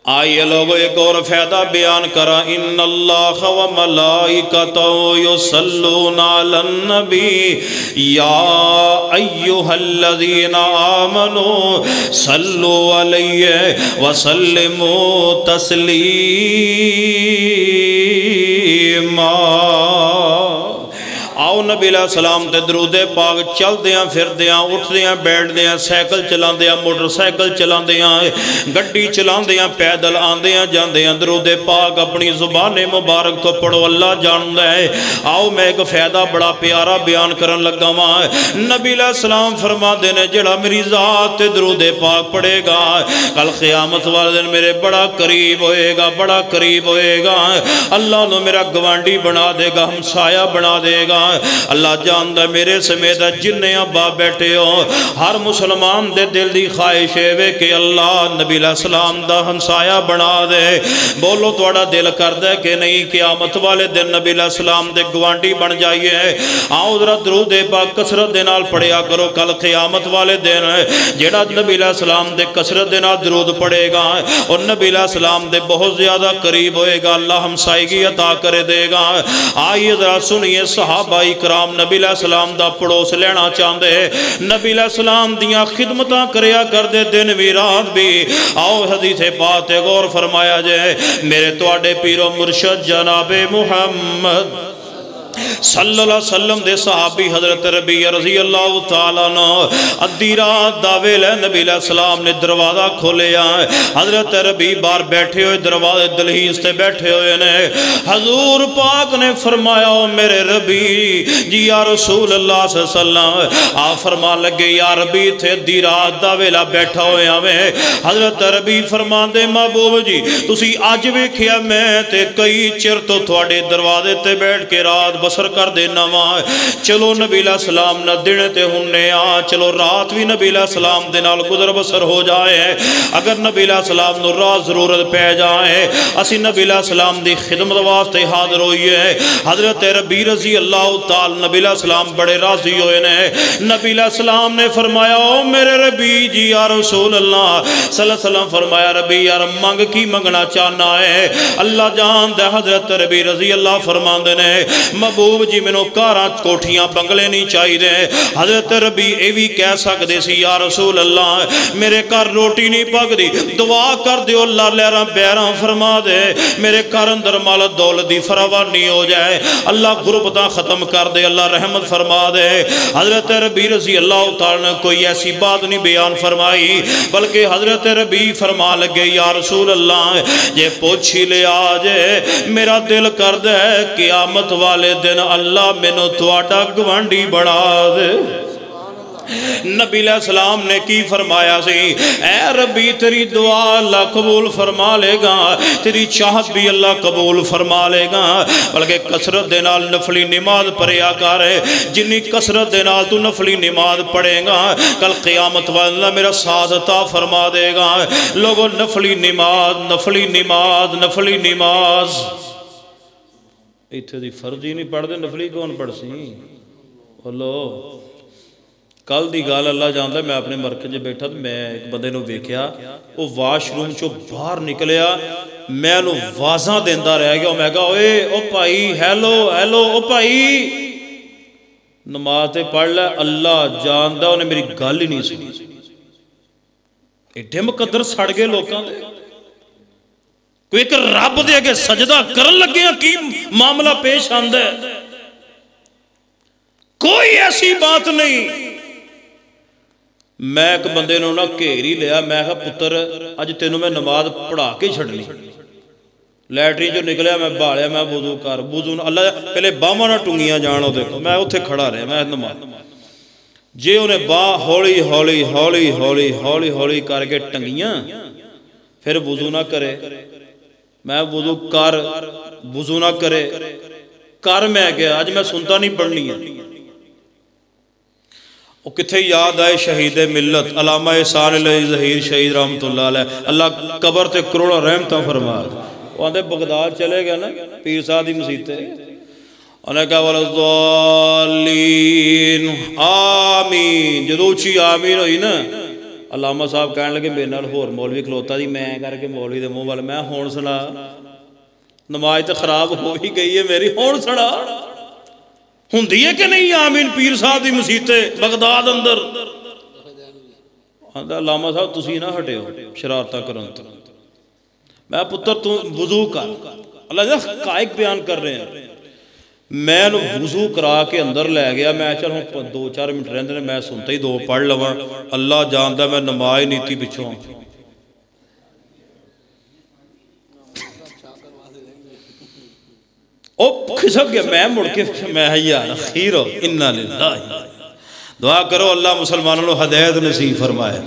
آئیے لوگو ایک اور فائدہ بیان کرا ان اللہ و ملائکتہ یصلون علی النبی یا ایہا الذین آمنوا صلو علیہ وسلموا تسلیما آؤ نبی علیہ السلام تے درود پاک چل دیاں پھر دیاں اٹھ دیاں بیٹھ دیاں سائیکل چلان دیاں موٹر سائیکل چلان دیاں گڈی چلان دیاں پیدل آن دیاں جان دیاں درود پاک اپنی زبان مبارک تو پڑھو اللہ جان دے آؤ میں ایک فائدہ بڑا پیارا بیان کرن لگا ماں نبی علیہ السلام فرما دینے جڑا میری ذات تے درود پاک پڑھے گا کل قیامت والے دن میرے بڑا قریب ہوئے گا بڑا قریب ہوئے گا اللہ نو میرا گوانڈی بنا دے گا ہمسایہ بنا دے گا اللہ جاندہ میرے سمیت جنہیں ابا بیٹھے ہو ہر مسلمان دے دل دی خواہش ہے کہ اللہ نبی علیہ السلام دا ہمسایہ بنا دے. بولو توڑا دل کر دے کہ نہیں قیامت والے دن نبی علیہ السلام دے گوانڈی بن جائیے. آؤ ذرا درود پاک کثرت دے نال پڑھیا کرو. کل قیامت والے دن جیڑا نبی علیہ السلام دے کثرت دے نال درود پڑھے گا اور نبی علیہ السلام دے بہت زیادہ قریب ہوئے گا, اللہ ہمسائیگی عطا کرے دے گا. آئیے ذرا سنیے صحابہ کرام نبی علیہ السلام دا پڑوس لینا چاہندے, نبی علیہ السلام دیاں خدمتاں کریا کر دے دن بھی رات بھی. آؤ حدیث پاک تے غور فرمایا جائے. میرے تواڈے پیر و مرشد جناب محمد صلی اللہ علیہ وسلم دے صحابی حضرت ربیع رضی اللہ تعالیٰ عنہ ادھی رات داویل نبی علیہ السلام نے دروازہ کھولیا. حضرت ربیع بار بیٹھے ہوئے دروازے دلہیز تے بیٹھے ہوئے نے. حضور پاک نے فرمایا میرے ربیع جی یا رسول اللہ صلی اللہ علیہ وسلم. آپ فرما لگے یا ربیع تھے ادھی رات داویلہ بیٹھا ہوئے ہمیں. حضرت ربیع فرمان دے محبوب جی تسی آج ویکھیا میں تے کئی چر تو تھوڑے دروازے تے بیٹھ کے رات بسر کر دینا وہاں. چلو نبی علیہ السلام نہ دن تے ہننے چلو رات بھی نبی علیہ السلام دے نال گزر بسر ہو جائے. اگر نبی علیہ السلام نو رات ضرورت پہ جائے اسی نبی علیہ السلام دی خدمت واسطے حاضر ہوئیے. حضرت ربیع رضی اللہ تعالی نبی علیہ السلام بڑے راضی ہوئے نے. نبی علیہ السلام نے فرمایا او میرے ربیع جی یا رسول اللہ صلی اللہ علیہ وسلم. فرمایا ربیع یار منگ کی منگنا چاہنا ہے اللہ جان دے. حضرت ربیع رضی اللہ فرماندے نے محبوب جی میں نو کاراں کوٹھیاں بنگلے نہیں چاہی دے. حضرت ربیع اے بھی کہہ سکدے سی یا رسول اللہ میرے گھر روٹی نہیں پک دی دعا کر دیو اللہ لہراں بیراں فرما دے میرے گھر اندر مال دولت دی فراوانی ہو جائے اللہ غربتاں ختم کر دے اللہ رحمت فرما دے. حضرت ربیع رضی اللہ تعالی نے کوئی ایسی بات نہیں بیان فرمائی بلکہ حضرت ربیع فرما لگے یا رسول اللہ یہ پوچھ ہی لے آجے میرا دل کر دے قیامت والے دن اللہ میں نو تواڈا گوانڈی بڑھا دے. نبی علیہ السلام نے کی فرمایا سی اے ربی تیری دعا اللہ قبول فرما لے گا تیری چاہت بھی اللہ قبول فرما لے گا بلکہ کثرت دے نال نفلی نماز پڑھیا کر جنی کثرت دے نال تو نفلی نماز پڑھے گا کل قیامت واللہ میرا ساتھ عطا فرما دے گا. لوگوں نفلی نماز نفلی نماز نفلی نماز ایتھے دی فرضی نہیں پڑھ دے نفلی کون پڑھ سی بولو. کل دی گال اللہ جانتا میں اپنے مرکز جے بیٹھا تو میں ایک بندے نو ویکھیا وہ واش روم چو باہر نکلیا میں نو وازاں دیندہ رہ گیا میں کہا اوے او بھائی ہیلو ہیلو او بھائی نماز تے پڑھ لے اللہ جانتا انہیں میری گال ہی نہیں سنی. ایڈے مقدر سڑ گئے لوکاں دے کوئی ایک رب دے کے سجدہ کرن لگے کی معاملہ پیش آندہ ہے کوئی ایسی بات نہیں. میں ایک بندے نے انہوں نے گھیری لیا میں کہا پتر اج تینوں میں نماز پڑھا کے چھڑنی لیٹری جو نکلیا میں باڑیا میں وضو کر وضو اللہ پہلے باہماں نہ ٹنگیاں جانو دیکھو میں اتھے کھڑا رہے میں نماز جے انہیں باہ ہولی ہولی ہولی ہولی ہولی ہولی کر کے ٹنگیاں پھر وضو نہ کرے میں وضو کر وضو نہ کرے کر میں گیا آج میں سنتا نہیں پڑھنی ہے. وہ کتھے یاد آئے شہید ملت علامہ ظہیر شہید رحمت اللہ علیہ اللہ قبر تے کروڑا رحمتہ فرما. وہ آندھے بغداد چلے گئے نا پیر صاحب دی مسیتے انہیں کہا وَلَضَّالِّينَ آمین جدو اچھی آمین ہوئی نا علامہ صاحب کہنے لگے میرے نال ہور مولوی کھلوتا دی میں کر کے مولوی دے منہ والے میں ہون سنا نماز تے خراب ہو ہی گئی ہے میری ہون سنا ہندی ہے کہ نہیں آمین پیر صاحب دی مسیتے بغداد اندر. علامہ صاحب تسی نہ ہٹے ہو شرارتہ کرن تو میں پتر تو وضو کر اللہ جا قائق بیان کر رہے ہیں میں وضو کرا کے اندر لے گیا میں چل ہوں 2-4 منٹ رہندے میں سنتا ہی 2 پڑھ لواں اللہ جانتا میں نماز نیتی پچھوں او کھسک گیا میں مڑ کے میں یار خیر ہو انہا للہ دعا کرو اللہ مسلمانوں نے ہدایت نصیب فرمائے.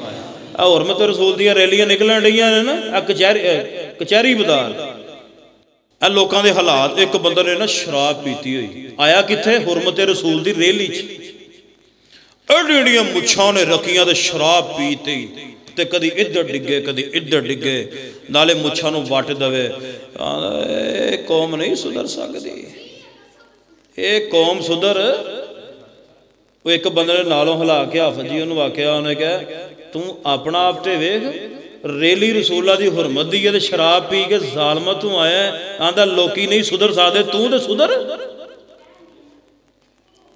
اور میں تو رسول دیا ریلیاں نکلن رہی ہیں نا کچہری بدار اے لوکاں دے حالات. ایک بندہ نے نا شراب پیتی ہوئی آیا کتھے حرمت رسول دی ریلی چ ایڈیاں مچھاں نے رکیاں تے شراب پیتی تے کدی ادھر ڈگے کدی ادھر ڈگے نالے مچھاں نو وٹ دوے. اے قوم نہیں سدھر سکدی, اے قوم سدھر. وہ ایک بندے نے نالوں ہلا کے حافظ جی انہوں آکھیا, انہیں کہا تو اپنا آپ تے ویکھ ریلی رسول اللہ دی حرمت دی ہے شراب پی کے ظالمہ تو آیا ہے آندہ لوکی نہیں سدھر سادے تو تے سدھر,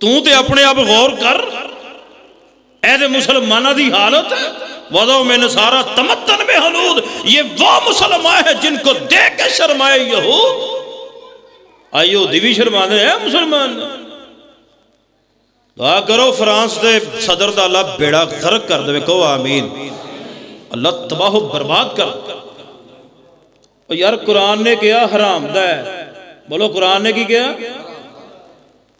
تو تے اپنے آپ غور کر. اے دے مسلمانہ دی حالت ہے وضعو میں نصارہ تمتن میں حلود. یہ وہ مسلمان ہے جن کو دیکھ کے شرمائے یہود. آئیو دیوی شرمانے ہیں مسلمان. دعا کرو فرانس دے صدر دا اللہ بیڑا غرق کر دے, کہو آمین. اللہ تباہ و برباد کر. اور یار قرآن نے کیا حرام دا ہے, بولو قرآن نے کی کیا؟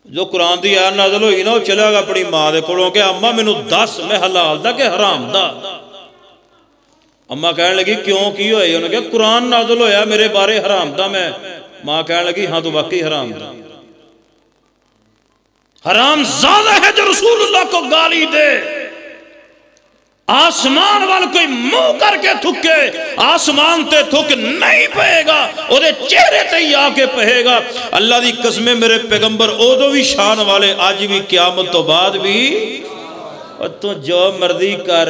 جو قرآن دی آیت نازل ہوئی نا وہ چلے گا اپنی ماں دے کولوں کہ اماں مینوں دس میں حلال دا کہ حرام دا. اماں کہنے لگی کیوں کی ہوئی؟ انہوں نے کہا قرآن نازل ہویا میرے بارے حرام دا. میں ماں کہنے لگی ہاں تو واقعی حرام دا. حرام زیادہ ہے جو رسول اللہ کو گالی دے. آسمان وال کوئی منہ کر کے تھکے آسمان تے تھک نہیں پہے گا, او دے چہرے تے ہی آکے پہے گا. اللہ دی قسمیں میرے پیغمبر او دو بھی شان والے آج بھی قیامت تو بعد بھی. اور تو جو مردی کر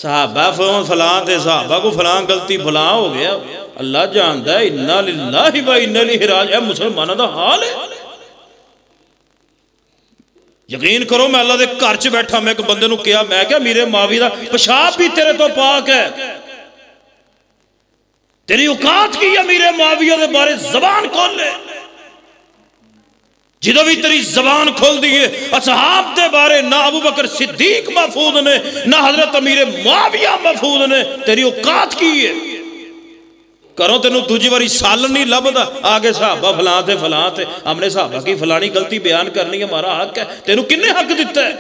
صحابہ فلان تے صحابہ کو فلان غلطی فلان ہو گیا اللہ جانتا ہے. انا للہ و انا الیہ راجعون. مسلمانہ دا حال ہے. یقین کرو میں اللہ دے گھر چ بیٹھا میں ایک بندے نو کیا میں کیا میرے معاویہ دا پیشاب بھی تیرے تو پاک ہے, تیری اوقات کی ہے میرے معاویہ دے بارے زبان کھول لے. جدو بھی تیری زبان کھول دیئے اصحاب دے بارے نہ ابو بکر صدیق محفوظ نے نہ حضرت امیر معاویہ محفوظ نے, تیری اوقات کی ہے. کرو تینوں دوجی واری سالن نہیں لبدا آگے صحابہ فلان تھے فلان تھے, ہم نے صحابہ کی فلانی غلطی بیان کرنی ہمارا حق ہے. تینوں کنے حق دیتا ہے؟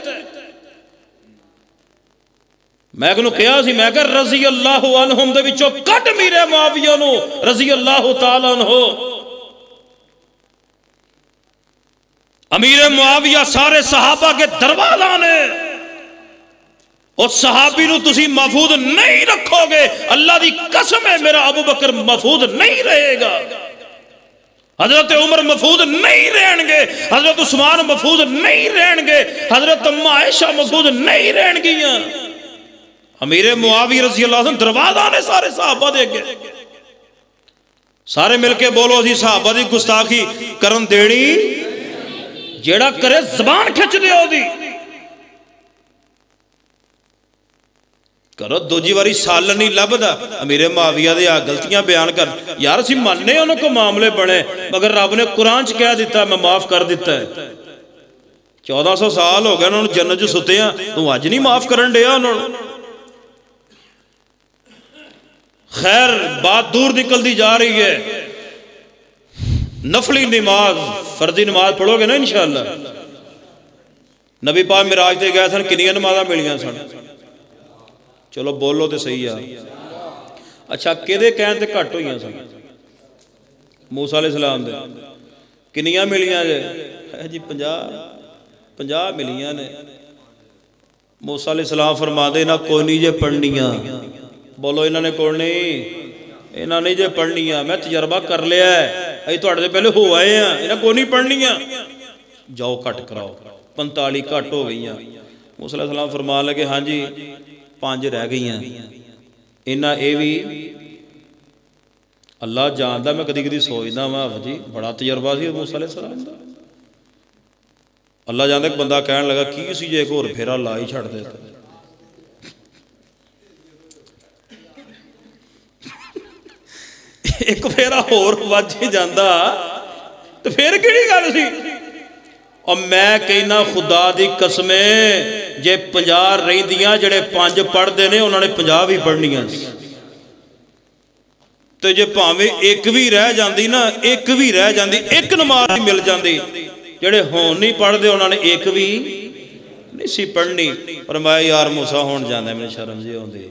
میں کنوں کیا سی میں کہا رضی اللہ عنہم دے وچوں کٹ میرے معاویہ نو رضی اللہ تعالیٰ عنہ. امیر معاویہ سارے صحابہ کے دروازہ نے اور صحابی نو تسی محفوظ نہیں رکھو گے اللہ دی قسم ہے میرا ابو بکر محفوظ نہیں رہے گا, حضرت عمر محفوظ نہیں رہن گے, حضرت عثمان محفوظ نہیں رہن گے, حضرت اماں عائشہ محفوظ نہیں رہن گیاں. امیر معاویہ رضی اللہ عنہ دروازہ نے سارے صحابہ دے گے. سارے مل کے بولو اسی صحابہ دی گستاخی کرن دینی, جیڑا کرے زبان کھچ دے ہو دی. کرو دوجی واری سالن نہیں لبدا امیر معاویہ دے غلطیاں بیان کر. یار اسی ماننے انہوں کو معاملے بڑھے مگر رب نے قرآن چ کہہ دیتا ہے میں معاف کر دیتا ہے. 1400 سال ہو گئے انہوں نے جنت جو ستے ہیں تو آج نہیں معاف کرن دیا انہوں. خیر بات دور نکل دی جا رہی ہے. نفلی نماز فرضی نماز پڑھو گے نا انشاءاللہ. نبی پاک معراج تے گئے سن کنیاں نمازاں ملیاں سن؟ چلو بولو تے صحیح ہے. اچھا کدے کہن تے گھٹ ہوئیاں سن؟ موسیٰ علیہ السلام دے کنیاں ملیاں جی 50 ملیاں نے. موسیٰ علیہ السلام فرما دے نہ کوئی نہیں جے پڑھنیاں. بولو انہوں نے کوئی نہیں, انہوں نے جے پڑھنیاں میں تجربہ کر لیا ہے ای تواڈے تے پہلے ہو آئے ہیں انہاں کوئی نہیں پڑھنیاں. جاؤ کٹ کراؤ 45 کٹ ہو گئی ہیں. موسیٰ علیہ السلام فرما لگے ہاں جی 5 رہ گئی ہیں. انہاں اے بھی اللہ جاندا میں کدی کدی سوچدا ہاں جی بڑا تجربہ سی موسیٰ علیہ السلام دا. اللہ جاندا ایک بندہ کہن لگا کی سی جے ایک اور پھیرا لا ہی چھڑ دیتا. ایک پھیرا اور وج ہی جاندا تو پھر کیڑی گل سی. اور میں کہنا خدا دی قسمیں جے 50 رہندیاں جڑے 5 پڑھ دے نے انہوں نے 50 بھی پڑھنیاں. تو جے پاویں ایک بھی رہ جاندی نا ایک بھی رہ جاندی ایک نماز ہی مل جاندی جڑے ہون نہیں پڑھ دے انہوں نے ایک بھی نہیں سی پڑھنی. فرمایا یار موسیٰ ہون جاندے میں شرم جی ہوندی.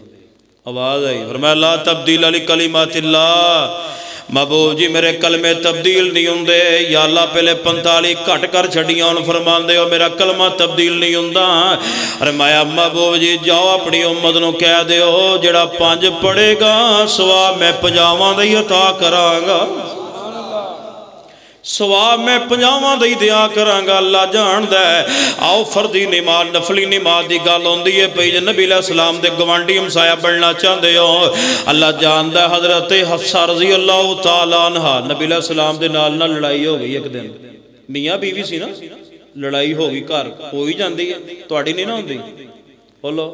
آواز آئی فرمایا لا تبدیل لکلمات اللہ محبوب جی میرے کلمے تبدیل نہیں ہوندے، یا اللہ پہلے 45 کٹ کر چھڑیاں ان فرمان دے ہو میرا کلمہ تبدیل نہیں ہوندہ۔ فرمایا محبوب جی جاؤ اپنی امت نو کہہ دے ہو جڑا 5 پڑھے گا ثواب میں 50 دی عطا کراں گا، ثواب میں 50 دی دیا کراں گا۔ اللہ جاندا ہے آؤ فردی نماز نفلی نماز دی گل ہوندی ہے پئی جے نبی علیہ السلام دے گوانڈی ہمسایہ بننا چاہندے ہو، اللہ جاندا ہے حضرت حفصہ رضی اللہ تعالیٰ عنہ نبی علیہ السلام دے نال نہ لڑائی ہو گئی ایک دن، میاں بیوی سی نا، لڑائی ہو گئی گھر ہو ہی جاندی ہے، تہاڈی نہیں نہ ہوندی؟ بولو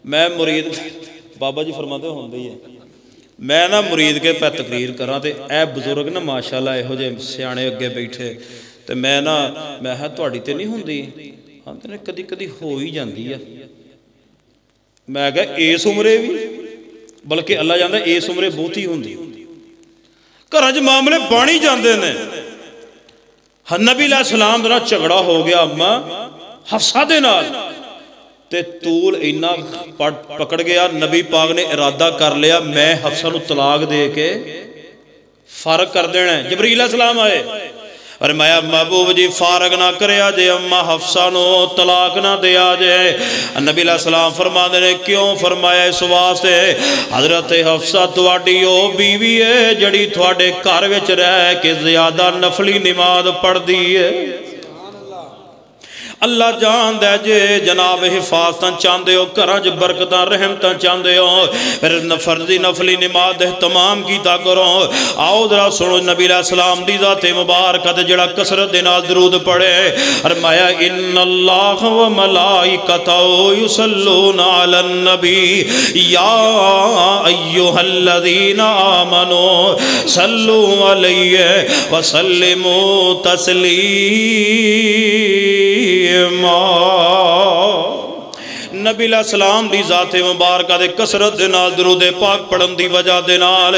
میں مرید بابا جی فرماتے ہوندی ہے میں نا مرید کے پہ تقریر کراں تے اے بزرگ نا ماشاءاللہ اے ہو جے سیانے اگے بیٹھے تے میں ہاں تہاڈی تے نہیں ہوندی، ہاں تے کدی کدی ہو ہی جاندی ہے۔ میں کہا اس عمرے بھی بلکہ اللہ جاندا اس عمرے بہتی ہوندی، گھراں وچ معاملے بن ہی جاندے نے۔ نبی علیہ السلام دا جھگڑا ہو گیا اما حفصہ دے نال تے طول اینا پکڑ گیا، نبی پاک نے ارادہ کر لیا میں حفصہ نو طلاق دے کے فارغ کر دینا ہے۔ جبریل علیہ السلام آئے اور محبوب جی فارغ نہ کرے آجے اما حفصہ نو طلاق نہ دے آجے۔ نبی علیہ السلام فرما دینے کیوں؟ فرمایا اس واسطے حضرت حفصہ تواڈی او بیوی ہے جڑی تواڈے گھر وچ رہ کے زیادہ نفلی نماز پڑھ دی ہے۔ اللہ جان دے جے جناب حفاظتاں چاندے ہو گھراں وچ برکتاں رحمتاں چاندے ہو پھر فرضی نفلی نماز دے تمام کیتا کرو۔ آؤ ذرا سنو نبی علیہ السلام دی ذات مبارکہ جڑا کثرت دے نال درود پڑھے فرمایا ان اللہ و ملائکتہ یصلون علی النبی یا ایھا الذین آمنوا صلوا علیہ وسلموا تسلیما۔ نبی علیہ السلام دی ذات مبارکہ دے کثرت دے نال درود پاک پڑھن دی وجہ دے نال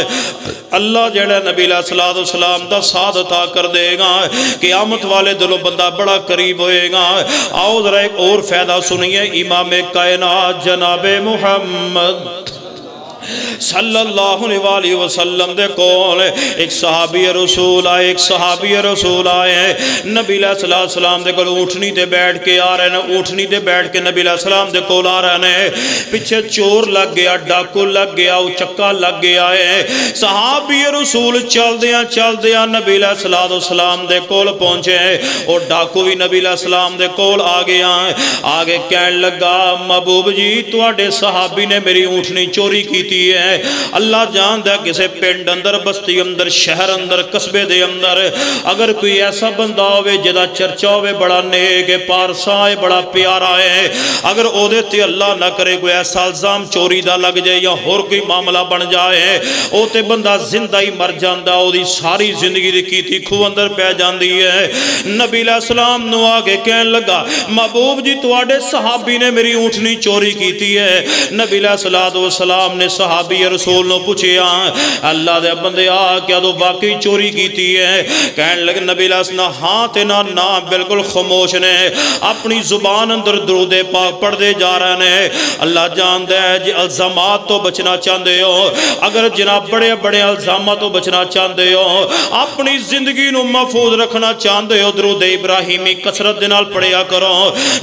اللہ جڑا نبی علیہ السلام دا ساتھ عطا کر دے گا، قیامت والے دلوں بندہ بڑا قریب ہوئے گا۔ آؤ ذرا ایک اور فائدہ سنیے، امام کائنات جناب محمد صلی اللہ علیہ وسلم دے کول ایک صحابی رسول آئے، ایک صحابی رسول آئے نبی علیہ السلام دے کول اونٹنی تے بیٹھ کے آ رہے ہیں، اونٹنی تے بیٹھ کے نبی علیہ السلام دے کول آ رہے ہیں، پیچھے چور لگ گیا، ڈاکو لگ گیا، چکا لگ گیا ہے۔ صحابی رسول چل دیا نبی علیہ السلام دے کول پہنچے اور ڈاکو بھی نبی علیہ السلام دے کول آ گیا، آگے کہن لگا محبوب جی تواڈے صحابی نے میری اونٹنی چوری کیتی ہے۔ اللہ جاندا کسے پنڈ اندر بستی اندر شہر اندر قصبے دے اندر اگر کوئی ایسا بندہ ہوئے جدا چرچا ہوئے بڑا نیک پارسا ہے بڑا پیارا ہے، اگر او دے تے اللہ نہ کرے کوئی ایسا الزام چوری دا لگ جائے یا اور کوئی معاملہ بن جائے او تے بندہ زندہ ہی مر جاندا، او دی ساری زندگی دی کیتی کھو اندر پہ جاندی ہے۔ نبی علیہ السلام نو آگے کہن لگا محبوب جی تواڈے صحابی نے میری اونٹنی چوری کیتی ہے۔ نبی علیہ السلام نے صحابی رسول نو پوچھیا اللہ دے بندے آ کیا تو واقعی چوری کیتی ہے؟ کہن لگے نبی علیہ السلام ہاں تے نہ بالکل خاموش نے، اپنی زبان اندر درود پاک پڑھ دے جا رہے ہیں۔ اللہ جاندا ہے جی الزامات تو بچنا چاہندے ہو، اگر جناب بڑے بڑے الزامات تو بچنا چاہندے ہو، اپنی زندگی نو محفوظ رکھنا چاہندے ہو، درود ابراہیمی کثرت دے نال پڑھیا کرو۔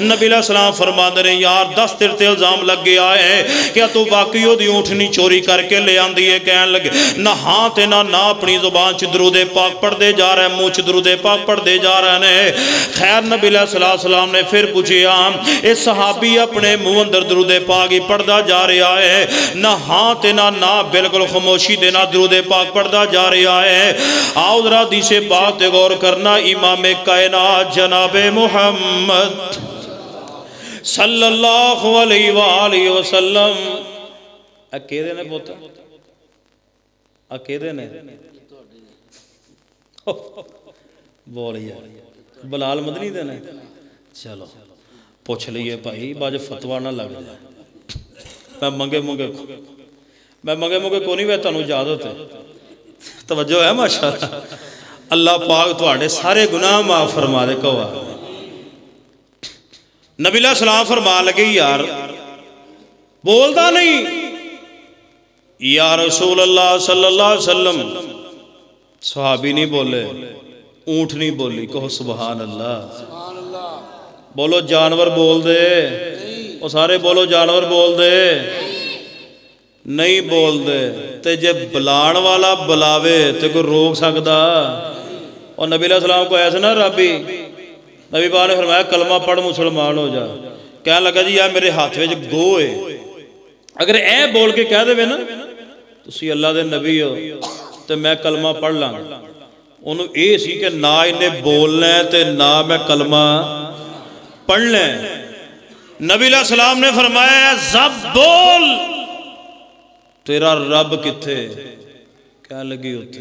نبی علیہ السلام فرماندے نے یار 10 تیرے تے الزام لگ گیا ہے، کیا تو واقعی او دی اونٹنی چوری کر کے لے آندی ہے؟ کہن لگے نہ ہاں تے نہ اپنی زبان چ درود پاک پڑھ دے جا رہے ہیں، منہ چ درود پاک پڑھ دے جا رہے ہیں۔ خیر نبی علیہ السلام نے پھر پوچھیا اے صحابی اپنے منہ اندر درود پاک ہی پڑھدا جا رہا ہے، نہ ہاں تے نہ بالکل خاموشی دے نہ درود پاک پڑھدا جا رہا ہے۔ آؤ ذرا حدیث پاک تے غور کرنا، امام کائنات جناب محمد صلی اللہ علیہ وآلہ وسلم اکیدے نے پوتا اکیدے نے بولیے بلال مدنی دے نے چلو پوچھ لیے بھائی باج فتوہ نہ لگ جائے میں منگے کو نہیں وے تانوں اجازت ہے توجہ ہے ماشاءاللہ اللہ پاک تواڈے سارے گناہ معاف فرما دے کہو نبی علیہ السلام فرما لگے یار بولدا نہیں یا رسول اللہ صلی اللہ علیہ وسلم صحابی نہیں بولے، اونٹ نہیں بولی، کہو سبحان اللہ۔ بولو جانور بول دے، وہ سارے بولو جانور بول دے، نہیں بول دے۔ تے جے بلان والا بلاوے تے کوئی روک سکتا؟ اور نبی علیہ السلام کو ایسے نہ ربی، نبی پاک نے فرمایا کلمہ پڑھ مسلمان ہو جا۔ کہنے لگا جی یا میرے ہاتھ میں گو ہے، اگر اے بول کے کہہ دے نا تسی اللہ دے نبی ہو تو میں کلمہ پڑھ لاں۔ انہوں اے سی کہ نہ انہیں بولنا ہے تے نہ میں کلمہ پڑھ لیں۔ نبی علیہ السلام نے فرمایا زب بول، تیرا رب کتھے؟ کہنے لگی ہوتے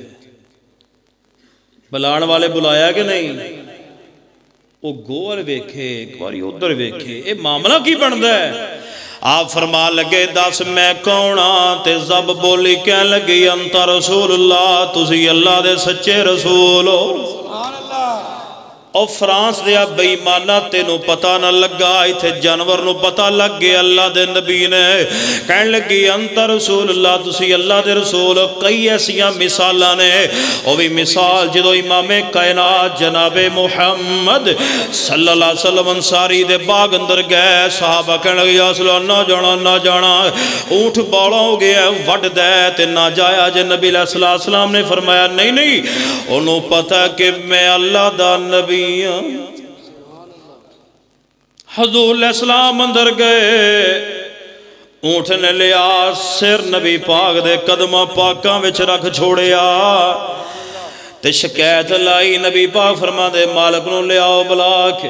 بلان والے بلایا کہ نہیں؟ وہ گوھر ویکھے ایک باری ادھر ویکھے، اے معاملہ کی بنتا ہے؟ آپ فرما لگے دس میں کونا؟ تے زب بولی کہنے لگی انت رسول اللہ، تسی اللہ دے سچے رسول ہو۔ اور فرانس دیا بے ایمانہ تینوں پتہ نہ لگا، ایتھے جانور نو پتہ لگ گیا اللہ دے نبی نے۔ کہنے لگی انت رسول اللہ، تسی اللہ دے رسول۔ کئی ایسیاں مثالاں نے، وہ بھی مثال جدو امام کائنات جناب محمد صلی اللہ علیہ وسلم انصاری دے باغ اندر گئے، صحابہ کہنے لگے یا رسول اللہ نہ جانا نہ جانا، اونٹ بالا ہو گیا وڈ دے تے نہ جایا جے۔ نبی علیہ السلام نے فرمایا نہیں نہیں، انہوں پتہ کہ میں اللہ دا نبی۔ حضور علیہ السلام اندر گئے، اونٹ نے لیا سر نبی پاک دے قدمہ پاکاں وچ رکھ چھوڑیا تے شکایت لائی۔ نبی پاک فرما دے مالک نو لے آؤ بلا کے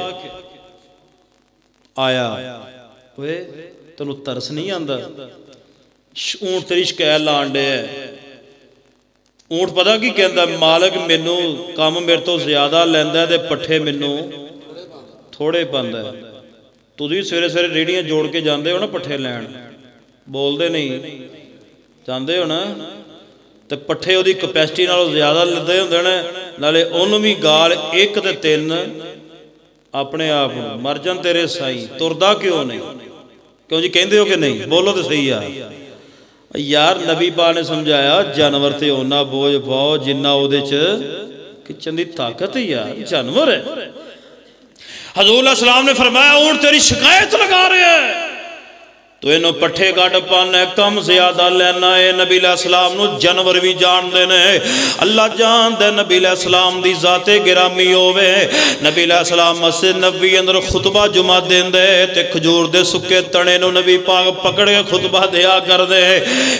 آیا۔ اوے تنو ترس نہیں آندہ؟ اونٹ تیری شکایت لانڈے ہے۔ اونٹ پتہ کی کہندہ مالک مینو کام میرے تو زیادہ لیندہ ہے دے پٹھے مینو تھوڑے پاندہ ہے۔ تو دی سویرے سویرے ریڑیاں جوڑ کے جاندے ہو نا پٹھے لین، بول دے نہیں جاندے ہو نا، تے پٹھے ہو دی کپیسٹی نالو زیادہ لیندے ہوں دینے، نالے انہوں بھی گال ایک تے تین اپنے آپ مرجن تیرے سائی تردہ کیوں نہیں؟ کیوں جی کہندے ہو کہ نہیں؟ بولو تو صحیح ہے یار۔ نبی پاک نے سمجھایا جانور تے ہونا بوجھ پاؤ جنہ او دے کچن دی طاقت ہے یار، جانور ہے۔ حضور علیہ السلام نے فرمایا اونٹ تیری شکایت لگا رہے ہیں تو انہوں پٹھے گاڑ پانے کم زیادہ لینا ہے۔ نبی علیہ السلام نو جانور بھی جان دینے، اللہ جان دے نبی علیہ السلام دی ذات گرامی ہوئے۔ نبی علیہ السلام مسجد نبوی اندر خطبہ جمعہ دین دے تے کھجور دے سکے تنے نو نبی پاک پکڑ کے خطبہ دیا کر دے۔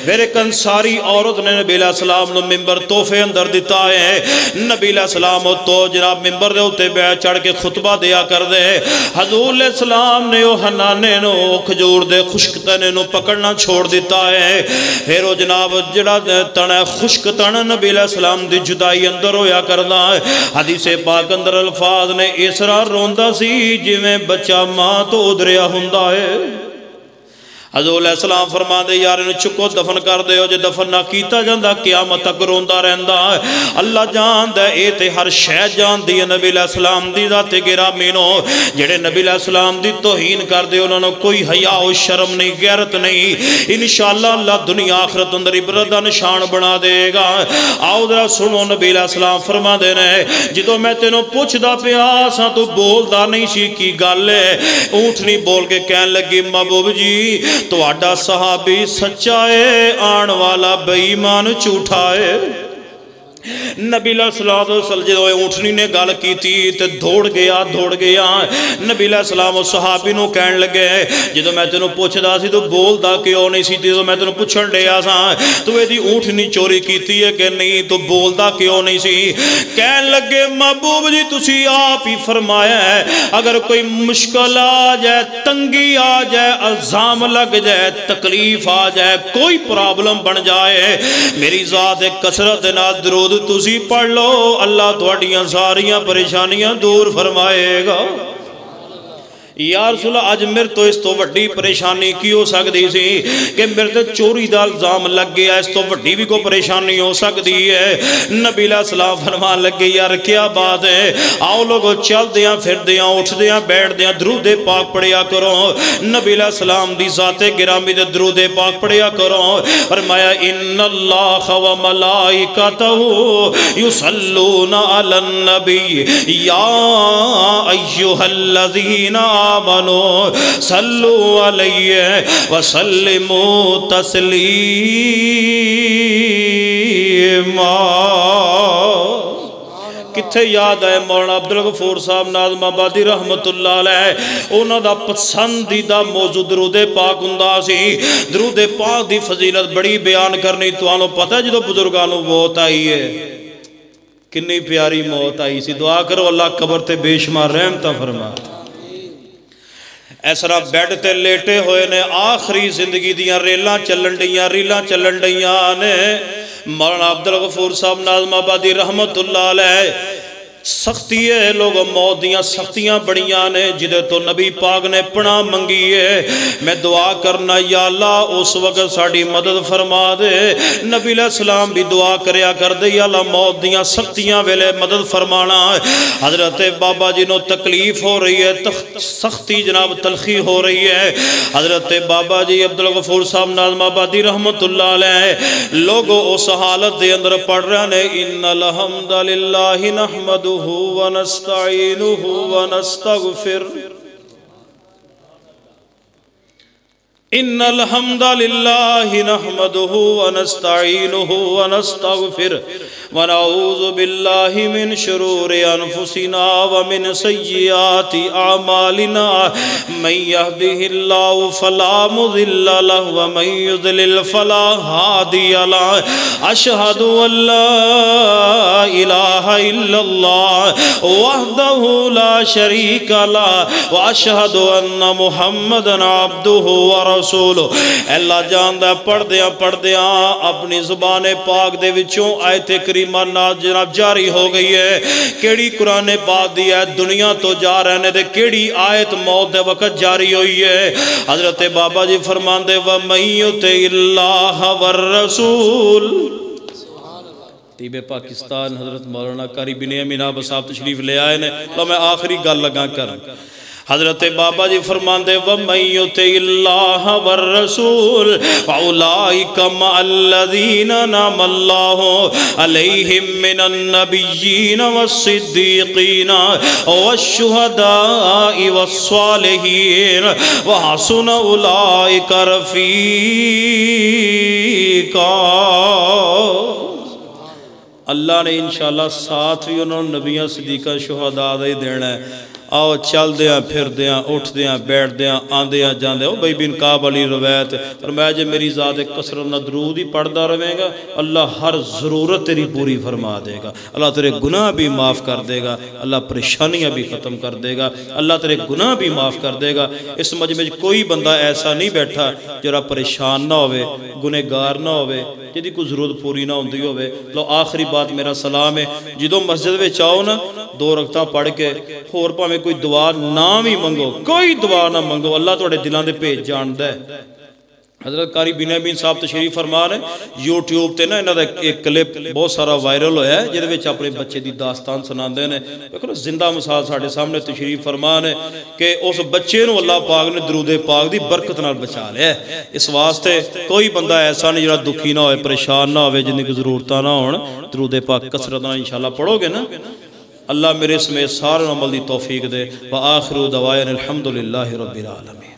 پھر ایک انصاری عورت نے نبی علیہ السلام نو ممبر توفے اندر دیتا ہے، نبی علیہ السلام تو جناب ممبر دے ہوتے بے چڑھ کے خطبہ دیا کر دے۔ حضور علیہ السلام نے او حنانے نو کھجور دے خشک تنے نو پکڑنا چھوڑ دیتا ہے۔ پھر وہ جناب جڑا تن ہے خشک تن نبی علیہ السلام دی جدائی اندر ہویا کرنا ہے۔ حدیث پاک اندر الفاظ نے اس طرح روندہ سی جویں بچہ ماں تو ادریا ہوندا ہے۔ حضور علیہ السلام فرما دے یار انہوں چکو دفن کر دے ہو، جے دفن نہ کیتا جاندہ قیامت تک روندہ رہندہ ہے۔ اللہ جان دے اے تے ہر شے جان دی نبی علیہ السلام دی ذات گرامی نو، جڑے نبی علیہ السلام دی توہین کر دے انہوں نے کوئی حیا و شرم نہیں غیرت نہیں، انشاءاللہ اللہ دنیا آخرت اندر عبرت دا نشان بنا دے گا۔ آؤ ذرا سنو نبی علیہ السلام فرما دے نے جدو میں تینوں پوچھ دا پیاسا تو بول دا نہیں سی کی گل ہے۔ اونٹ نہیں بول کے کہن لگی محبوب جی تو آڈا صحابی سچا ہے آن والا بے ایمان جھوٹا ہے۔ نبی علیہ السلام جدو اونٹنی نے گل کی تھی تے دوڑ گیا نبی علیہ السلام صحابی نو کہن لگے جدو میں تینوں پوچھ دا سی تو بول دا کیوں نہیں سی، جدو میں تینوں پوچھن لیا سا تو ایدی اونٹنی چوری کیتی ہے کہ نہیں تو بول دا کیوں نہیں سی؟ کہن لگے محبوب جی تسی آپ ہی فرمایا ہے اگر کوئی مشکل آ جائے، تنگی آ جائے، الزام لگ جائے، تکلیف آ جائے، کوئی پرابلم بن جائے، میری ذات کثرت نہ درود تسی پڑھ لو، اللہ تواڈیاں ساریاں پریشانیاں دور فرمائے گا۔ یا رسول اللہ اج میرے تو اس تو وڈی پریشانی کی ہو سکتی سی کہ میرے تو چوری دا الزام لگ گیا، اس تو وڈی بھی کو پریشانی ہو سکتی ہے۔ نبی علیہ السلام فرمان لگے یار کیا بات ہے، آؤ لوگوں چل دیاں پھر دیاں اٹھ دیاں بیٹھ دیاں درود پاک پڑھیا کرو۔ نبی علیہ السلام دی ذات گرامی دے درود پاک پڑھیا کرو۔ فرمایا ان اللہ و ملائکتہ یصلون علی النبی یا ایہا الذین آمنوا صلوا علیہ وسلموا تسلیما۔ کتھے یاد ہے مولانا عبدالغفور صاحب ناظم آبادی رحمت اللہ علیہ انہوں دا پسندیدہ موضوع درود پاک ہوندا سی۔ درود پاک دی فضیلت بڑی بیان کرنی تو آنو پتہ ہے جدو بزرگانوں موت آئی ہے کنی پیاری موت آئی سی۔ دعا کرو اللہ قبر تے بے شمار رحمتہ فرما۔ ایسا بیڈ تے لیٹے ہوئے نے آخری زندگی دیاں ریلاں چلن ڈیاں نے مولانا عبدالغفور صاحب ناظم آبادی رحمت اللہ علیہ سختی ہے لوگوں موت دیاں سختیاں بڑیاں نے جدے تو نبی پاک نے پناہ منگی ہے۔ میں دعا کرنا یا اللہ اس وقت ساڑی مدد فرما دے۔ نبی علیہ السلام بھی دعا کریا کر دے یا اللہ موت دیاں سختیاں ویلے مدد فرمانا۔ حضرت بابا جی نو تکلیف ہو رہی ہے، سختی جناب تلخی ہو رہی ہے۔ حضرت بابا جی عبدالغفور صاحب ناظم آبادی رحمت اللہ علیہ لوگوں اس حالت دے اندر پڑھ رہے ہیں ان الحمدللہ نحمدہ ونستعینہ ونستغفر ان الحمدللہ نحمدہ ونستعینہ ونستغفر ونعوذ باللہ من شرور انفسنا ومن سیئات اعمالنا من یہدہ اللہ فلا مضل لہ ومن یضلل فلا ہادی لہ اشہد ان لا الہ الا اللہ وحدہ لا شریک لہ واشہد ان محمدا عبدہ ورسولہ۔ اللہ جاندہ پڑھ دیاں اپنی زبان پاک دے وچوں آیت کریمہ جناب جاری ہو گئی ہے۔ کیڑی قرآن پاک دی ہے دنیا تو جا رہنے دے کیڑی آیت موت دے وقت جاری ہوئی ہے۔ حضرت بابا جی فرمان دے وَمَن یُطِعِ اللَّهَ وَالرَّسُولَ۔ طیب پاکستان حضرت مولانا قاری بن امین صاحب تشریف لے آئے نے تو میں آخری گل لگا کر حضرت بابا جی فرمان دے وَمَن یُطِعِ اللَّهَ وَالرَّسُولَ فَأُولَئِکَ مَعَ الَّذِينَ أَنْعَمَ اللَّهُ عَلَيْهِم مِّنَ النَّبِيِّينَ وَالصِّدِّيقِينَ وَالشُّهَدَاءِ وَالصَّالِحِينَ وَحَسُنَ أُولَئِکَ رَفِیقًا۔ اللہ نے انشاءاللہ ساتھ بھی انہوں نے نبیاں صدیقہ شہداء دے دینا ہے۔ آؤ چل دیاں پھر دیاں اٹھ دیاں بیٹھ دیاں آندیاں جاندے ہو بھائی بن کعب علی روایت فرمایا جے میری ذات کثرت نہ درود ہی پڑھدا رہے گا اللہ ہر ضرورت تیری پوری فرما دے گا، اللہ تیرے گناہ بھی معاف کر دے گا، اللہ پریشانیاں بھی ختم کر دے گا، اللہ تیرے گناہ بھی معاف کر دے گا۔ اس مجمع میں کوئی بندہ ایسا نہیں بیٹھا جرا پریشان نہ ہوئے گنہگار نہ ہوئے جدی کوئی ضرورت پوری نہ ہوندی ہوئے۔ لو آخری بات میرا سلام ہے جدو مسجد میں چاہو نا 2 رکعتاں پڑھ کے اور پاویں کوئی دعا نام ہی منگو کوئی دعا نہ منگو اللہ توڑے دلان دے پیج جان دے۔ حضرت قاری بن امین صاحب تشریف فرمان ہے یوٹیوب تے نا انہاں دا ایک کلپ بہت سارا وائرل ہویا ہے جدے وچ اپنے بچے دی داستان سناندے نے۔ دیکھو زندہ مثال ساڈے سامنے تشریف فرمان ہے کہ اس بچے نو اللہ پاک نے درود پاک دی برکت نال بچا لیا ہے۔ اس واسطے کوئی بندہ ایسا نہیں جڑا دکھی نہ ہوئے پریشان نہ ہوئے جن کی ضرورتاں نہ ہون درود پاک کثرت نال انشاءاللہ پڑھو گے نا اللہ میرے سمیت سارے عمل دی توفیق دے۔ وآخر دعوانا الحمدللہ رب العالمین۔